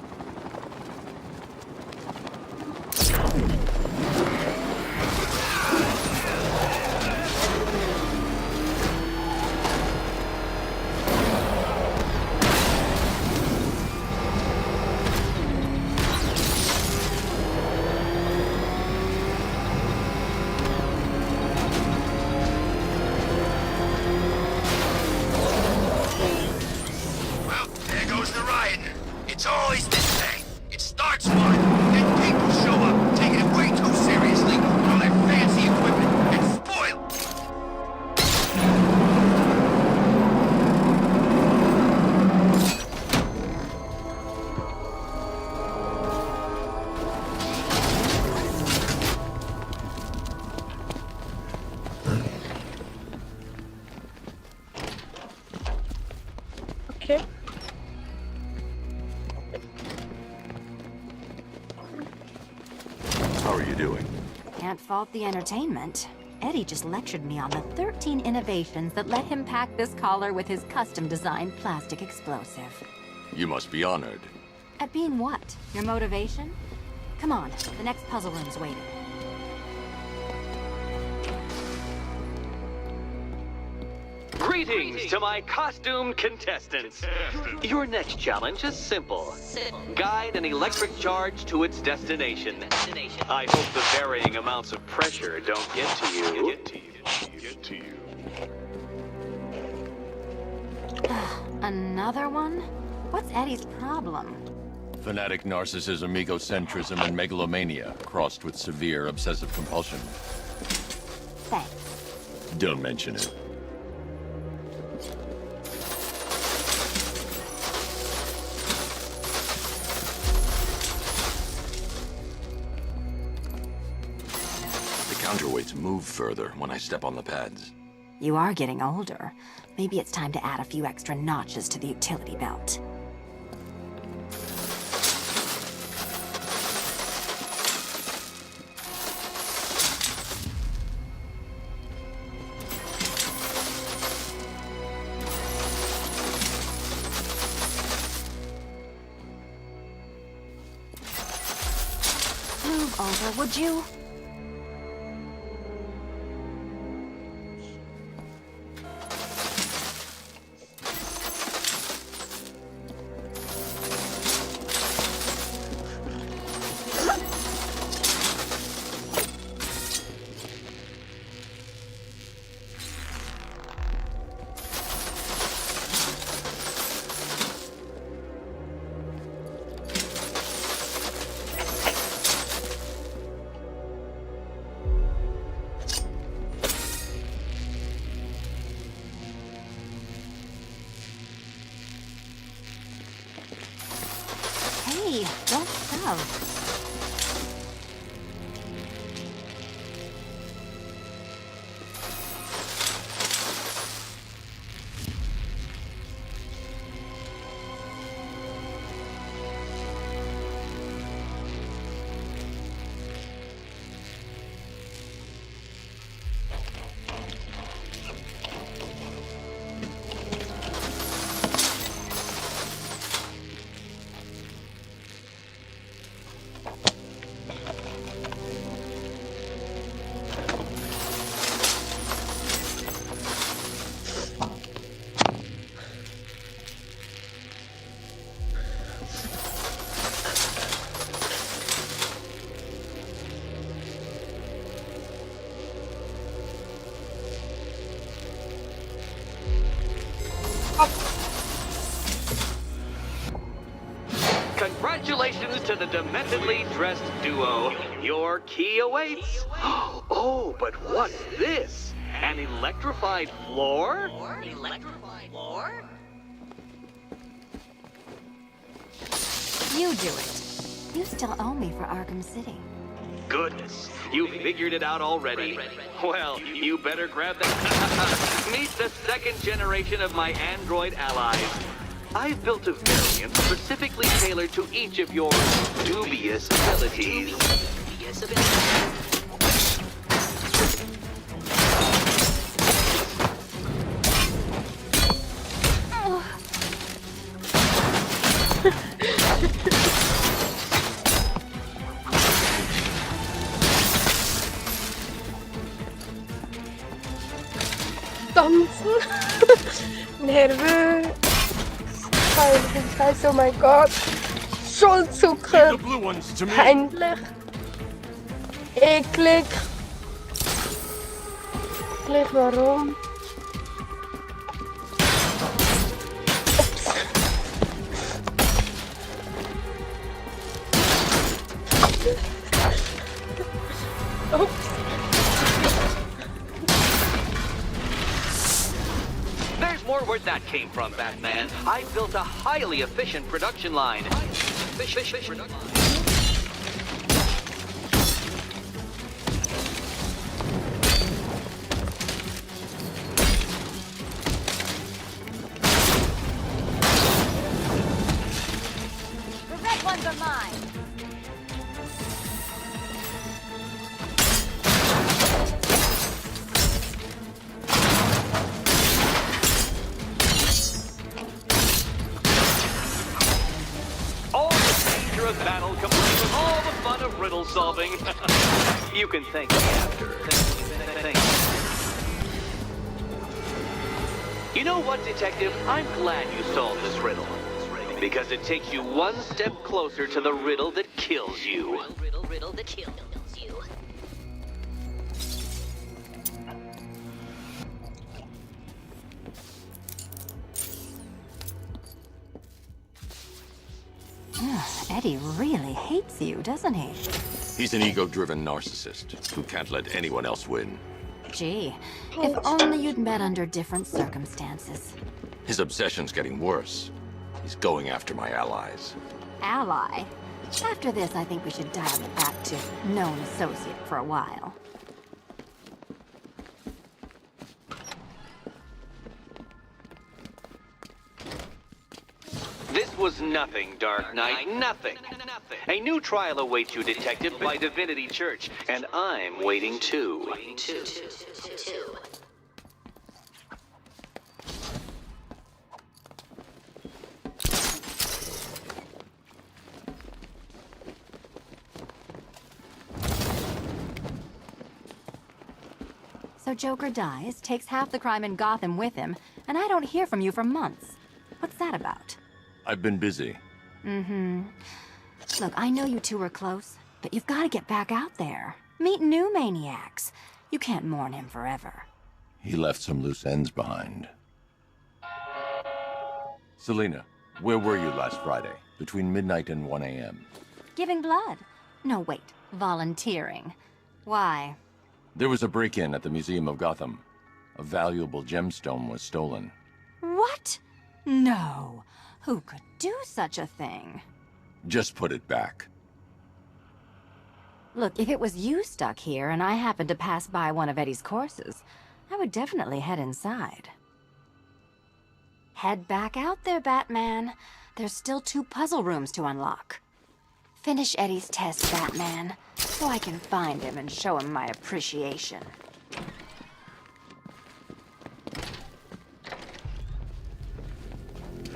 It's always this way. It starts smart, then people show up, taking it way too seriously, with all their fancy equipment, and spoil Okay. How are you doing? Can't fault the entertainment. Eddie just lectured me on the 13 innovations that let him pack this collar with his custom-designed plastic explosive. You must be honored. At being what? Your motivation? Come on, the next puzzle room's waiting. Greetings to my costumed contestants. Your next challenge is simple. Guide an electric charge to its destination. I hope the varying amounts of pressure don't get to you. Another one? What's Eddie's problem? Fanatic narcissism, egocentrism, and megalomania, crossed with severe obsessive compulsion. Thanks. Don't mention it. Counterweights move further when I step on the pads. You are getting older. Maybe it's time to add a few extra notches to the utility belt. Move over, would you? Hey, don't shove. dementedly dressed duo. Your key awaits. Oh, but what's this? An electrified floor? You do it. You still owe me for Arkham City. Goodness, you figured it out already? Well, you better grab that. Meet the second generation of my android allies. I've built a variant specifically tailored to each of your dubious abilities. Tanzen. Nervös. Scheiße, oh mein Gott. Schulzucker. Peinlich. Eklig. Eklig, warum? Oops. There's more where that came from, Batman. I built a highly efficient production line. The red ones are mine. Battle complete with all the fun of riddle solving. You can thank me after. Thank you. You know what, Detective? I'm glad you solved this riddle. Because it takes you one step closer to the riddle that kills you. Riddle that kills you. Eddie really hates you, doesn't he? He's an ego-driven narcissist who can't let anyone else win. Gee, if only you'd met under different circumstances. His obsession's getting worse. He's going after my allies. Ally? After this, I think we should dial it back to known associate for a while. This was nothing, Dark Knight. Nothing. A new trial awaits you, Detective, by Divinity Church, and I'm waiting too. So Joker dies, takes half the crime in Gotham with him, and I don't hear from you for months. What's that about? I've been busy. Mm-hmm. Look, I know you two were close, but you've got to get back out there. Meet new maniacs. You can't mourn him forever. He left some loose ends behind. Selina, where were you last Friday? Between midnight and 1 a.m. Giving blood. No, wait. Volunteering. Why? There was a break-in at the Museum of Gotham. A valuable gemstone was stolen. What? No. Who could do such a thing? Just put it back. Look, if it was you stuck here and I happened to pass by one of Eddie's courses, I would definitely head inside. Head back out there, Batman. There's still 2 puzzle rooms to unlock. Finish Eddie's test, Batman, so I can find him and show him my appreciation.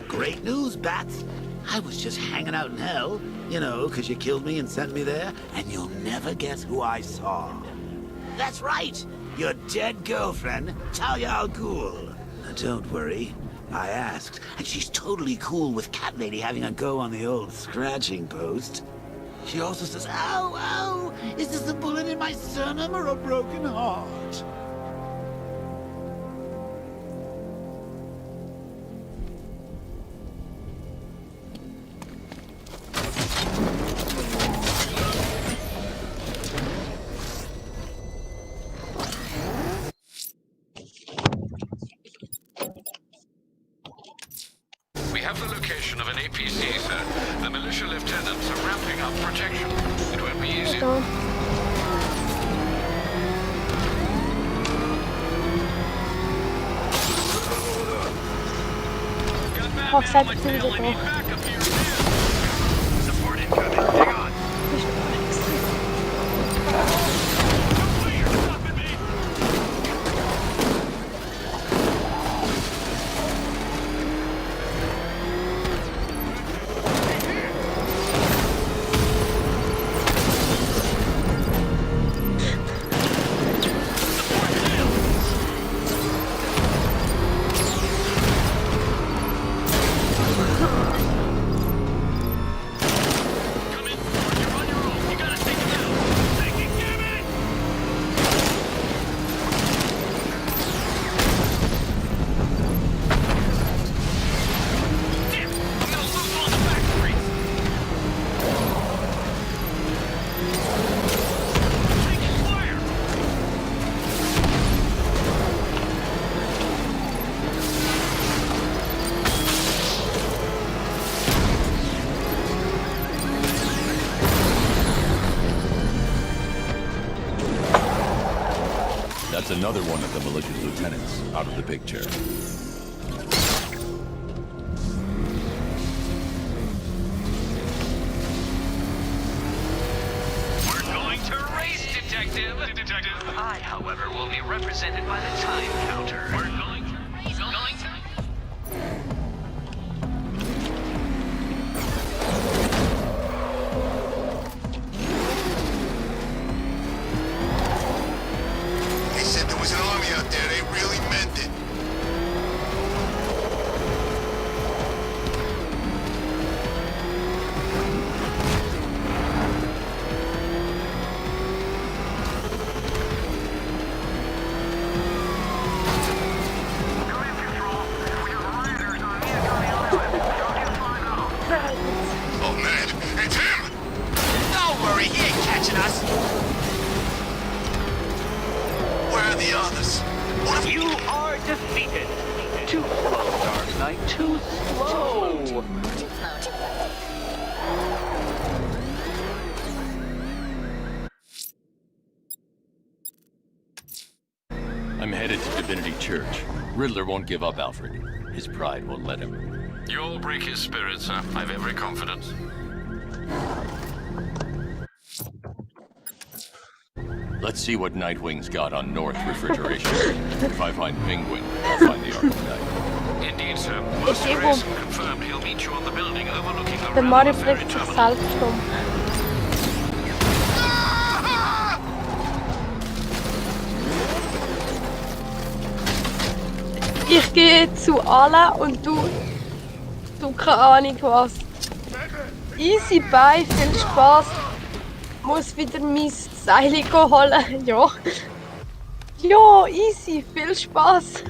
Great news, Bats. I was just hanging out in hell, you know, because you killed me and sent me there, and you'll never guess who I saw. That's right, your dead girlfriend, Talia al Ghul. Now, don't worry, I asked, and she's totally cool with Cat Lady having a go on the old scratching post. She also says, ow, ow, is this a bullet in my sternum or a broken heart? da. Oh, selbst sind wir da. That's another one of the malicious lieutenants out of the picture. We're going to race, Detective. I, however, will be represented by the time counter. We're going to race. They said there was an army out there. They really meant it. Oh man, it's him! Don't worry, he ain't catching us. Where are the others? What if You are defeated. Too slow, Dark Knight. Too slow. I'm headed to Divinity Church. Riddler won't give up, Alfred. His pride won't let him. You'll break his spirit, sir. I've every confidence. Let's see what Nightwing's got on North Refrigeration. If I find Penguin, I'll find the Arkham Knight. Indeed, sir. Ich Most irgendwo confirmed he'll meet you on the building overlooking the der Mario Realm Ferry bringt sich Terminal. selbst um. Ich gehe zu Ala und du keine Ahnung was. Easy bye, viel Spaß. Muss wieder mein Seil holen. Ja. Ja, easy, viel Spaß.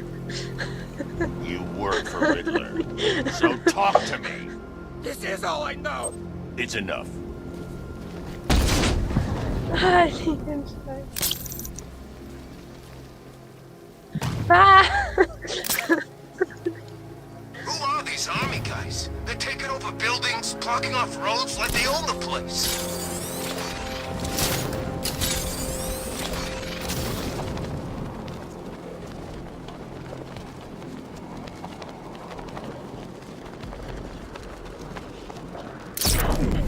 You work for Riddler, so talk to me. This is all I know. It's enough. Heiligen Scheiß. Ah. Who are these army guys? They're taking over buildings, blocking off roads like they own the place.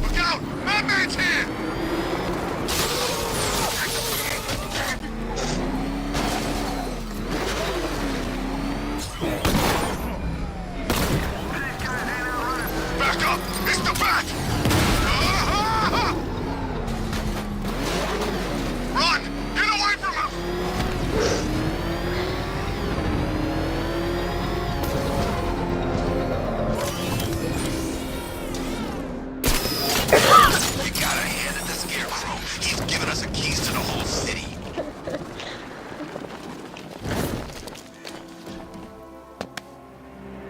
Look out! Madman's here! Back up! It's the back! Run! Get away from him! You gotta hand it to Scarecrow. He's giving us the keys to the whole city.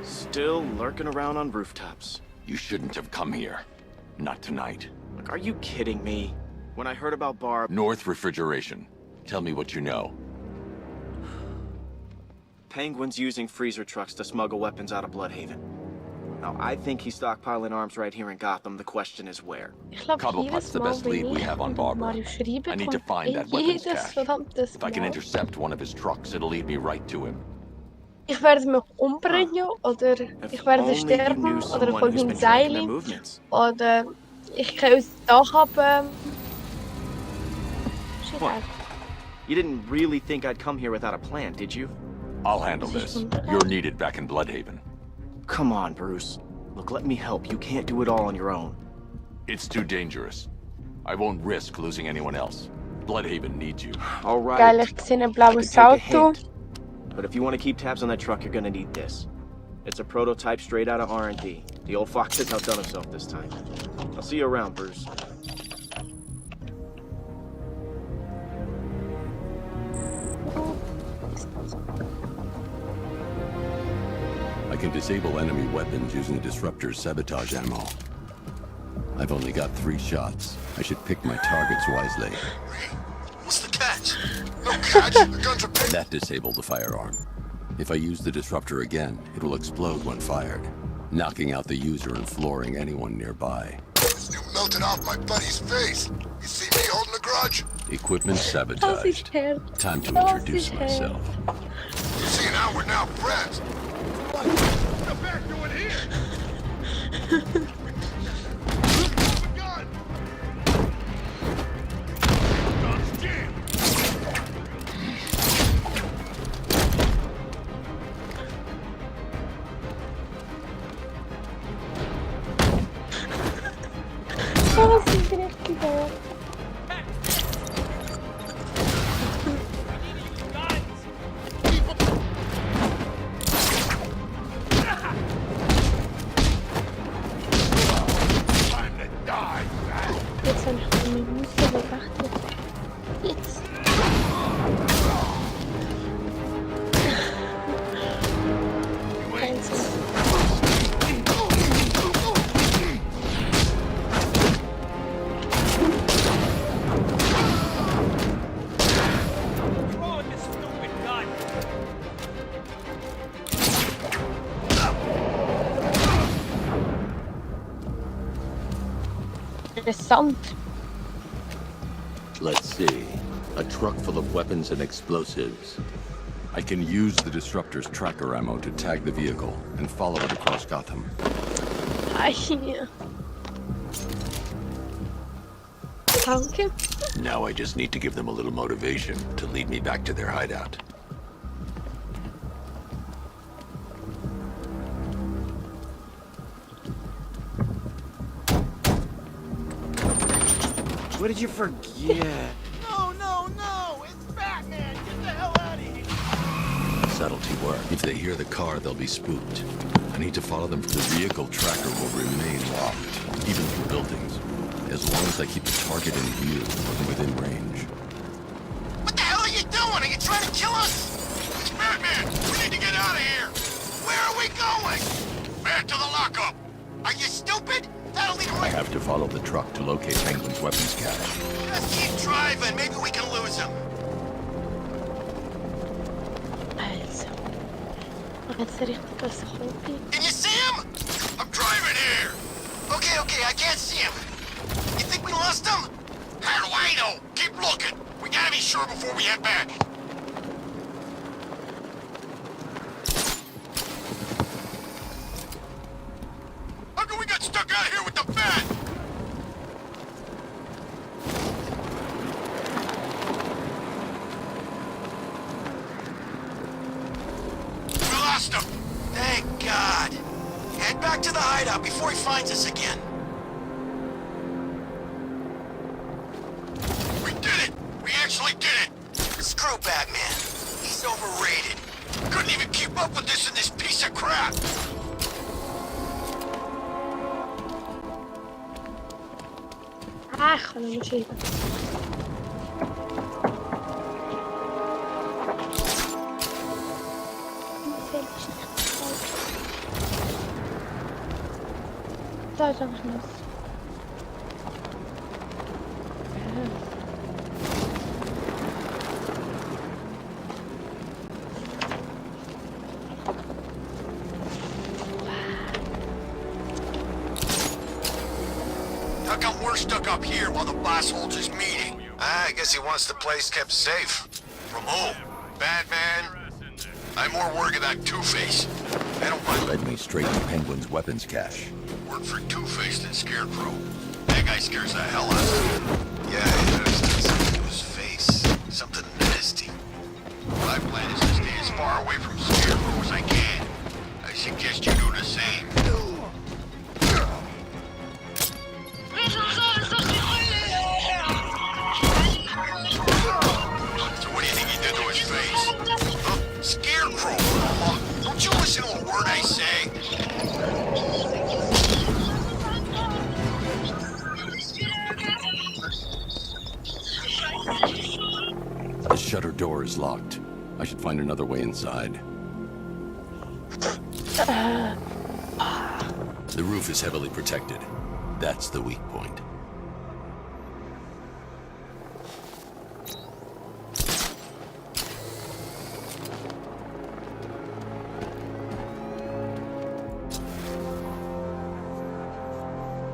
Still lurking around on rooftops. You shouldn't have come here. Not tonight. Look, are you kidding me? When I heard about Barb... North Refrigeration. Tell me what you know. Penguin's using freezer trucks to smuggle weapons out of Bloodhaven. Now, I think he's stockpiling arms right here in Gotham. The question is where. Ich glaube, Cobblepot's jedes the Mal, best wenn lead we ich have on mit Barbara. Mario schreibe, I need to kommt find that weapons jedes cache. verdammtes If I can Mal. intercept one of his trucks, it'll lead me right to him. Ich werde mich umbringen oder ich werde Only you sterben knew oder ich someone hole who's mein been tracking their Seil movements. oder ich gehe aus dem Dach ab. Shit, What? You didn't really think I'd come here without a plan, did you? I'll handle this. You're needed back in Bloodhaven. Come on, Bruce. Look, let me help. You can't do it all on your own. It's too dangerous. I won't risk losing anyone else. Bloodhaven needs you. All right. Geil, ich sehe ein I blaues can take a Auto. hint. But if you want to keep tabs on that truck, you're gonna need this. It's a prototype straight out of R&D. The old fox has outdone himself this time. I'll see you around, Bruce. I can disable enemy weapons using Disruptor's sabotage ammo. I've only got 3 shots. I should pick my targets wisely. What's the catch? No catch? The guns are picked. That disabled the firearm. If I use the Disruptor again, it will explode when fired, knocking out the user and flooring anyone nearby. You melted off my buddy's face. You see me holding a grudge? Equipment sabotaged. Time to introduce myself. You see, now we're now friends. What the back doing here? Gun! Gun's jammed. Oh, sí, tienes que ver. Jetzt soll ich von mir Muster betrachtet. Jetzt. Interessant. Let's see. A truck full of weapons and explosives. I can use the Disruptor's tracker ammo to tag the vehicle and follow it across Gotham. Ai. Danke. Now I just need to give them a little motivation to lead me back to their hideout. What did you forget? No, no, no! It's Batman! Get the hell out of here! Subtlety work. If they hear the car, they'll be spooked. I need to follow them. The vehicle tracker will remain locked, even through buildings, as long as I keep the target in view and within range. What the hell are you doing? Are you trying to kill us? It's Batman! We need to get out of here! Where are we going? Back to the lockup! Are you stupid? That'll lead I right... have to follow the truck to locate Penguin's weapons cache. Just keep driving. Maybe we can lose him. Also. Jetzt richtig als Hobby. Can you see him? I'm driving here. Okay, okay, I can't see him. You think we lost him? How do I know? Keep looking. We gotta be sure before we head back. How come we got stuck out here with the bat? We lost him. Thank God. Head back to the hideout before he finds us again. We did it! We actually did it! Screw Batman. He's overrated. Couldn't even keep up with this in this piece of crap. Ah, ich kann nicht schreiben. Da ist einfach nichts. we're stuck up here while the boss holds his meeting. I guess he wants the place kept safe. From who? Batman? I'm more worried about Two-Face. I don't mind. Led me straight to Penguin's weapons cache. Work for Two-Face than Scarecrow. That guy scares the hell out of me. Yeah, he does something to his face. Something nasty. My plan is to stay as far away from Scarecrow as I can. I suggest you do the same. So what do you think he did to his face? Huh? Scarecrow! Don't you listen to a word I say? The shutter door is locked. I should find another way inside. The roof is heavily protected. That's the weak point.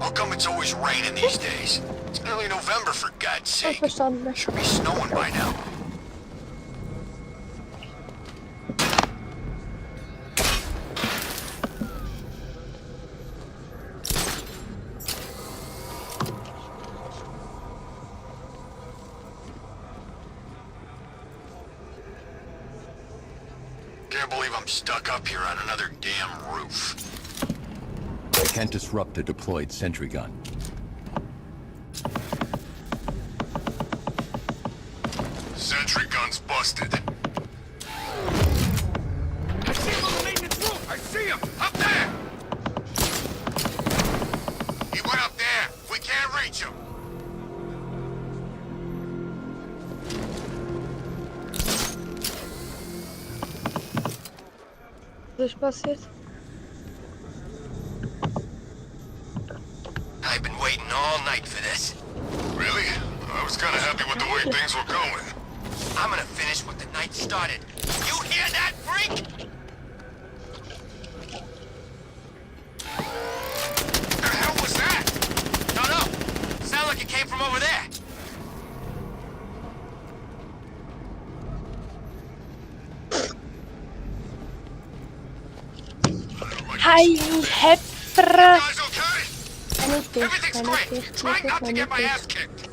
How come it's always raining these days? It's early November, for God's sake. Should be snowing by now. Can't believe I'm stuck up here on another damn roof. I can't disrupt a deployed sentry gun. Sentry gun's busted. I see him on the maintenance roof! I see him! Up there! He went up there! We can't reach him! Was ist passiert? I've been waiting all night for this. Really? I was kind of happy with the way things were going. I'm gonna finish what the night started. You hear that, freak? The hell was that? Don't know. Sounded like it came from over there. Hi, Hepper. Everything's great. Try not to get my ass kicked.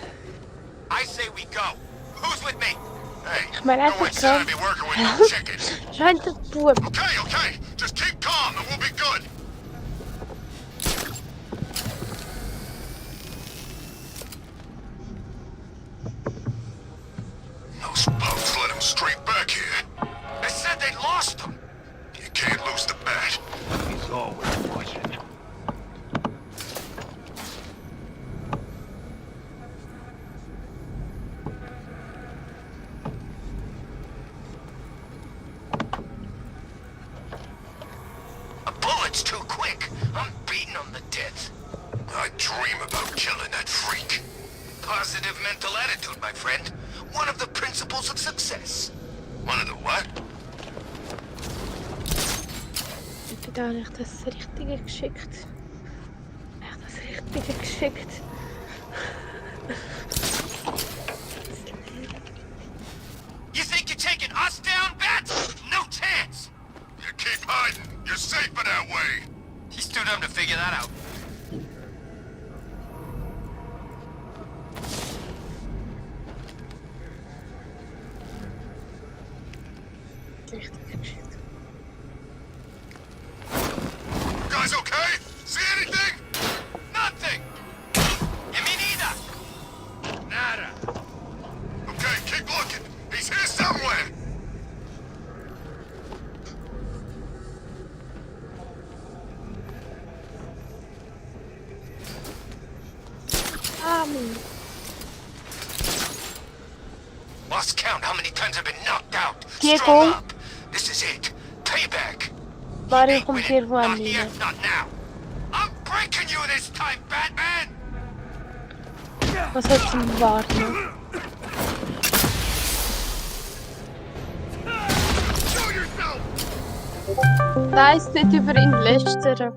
I say we go. Who's with me? Hey, no one said I'd be working with no chicken. Scheint der Bub. Okay. Just keep calm and we'll be good. Those punks let him straight back here. They said they lost him. You can't lose the bat. He's always watching. It's too quick. I'm beating them to death. I dream about killing that freak. Positive mental attitude, my friend. One of the principles of success. One of the what? Ich bin da nicht das Richtige geschickt. Echt das Richtige geschickt. You think you're taking us down, Bats? No chance! You keep hiding. You're safer that way. He's too dumb to figure that out. Guys okay? See anything? Nothing! And me neither! Nada. Okay, keep looking. He's here somewhere! Lost count how many times I've been knocked out. Strung up. This is it. Payback. Waarom komt hier Not van here, niet? not now. I'm breaking you this time, Batman. Was hat zum Warten? Show yourself. Da ist nicht über ihn lästern.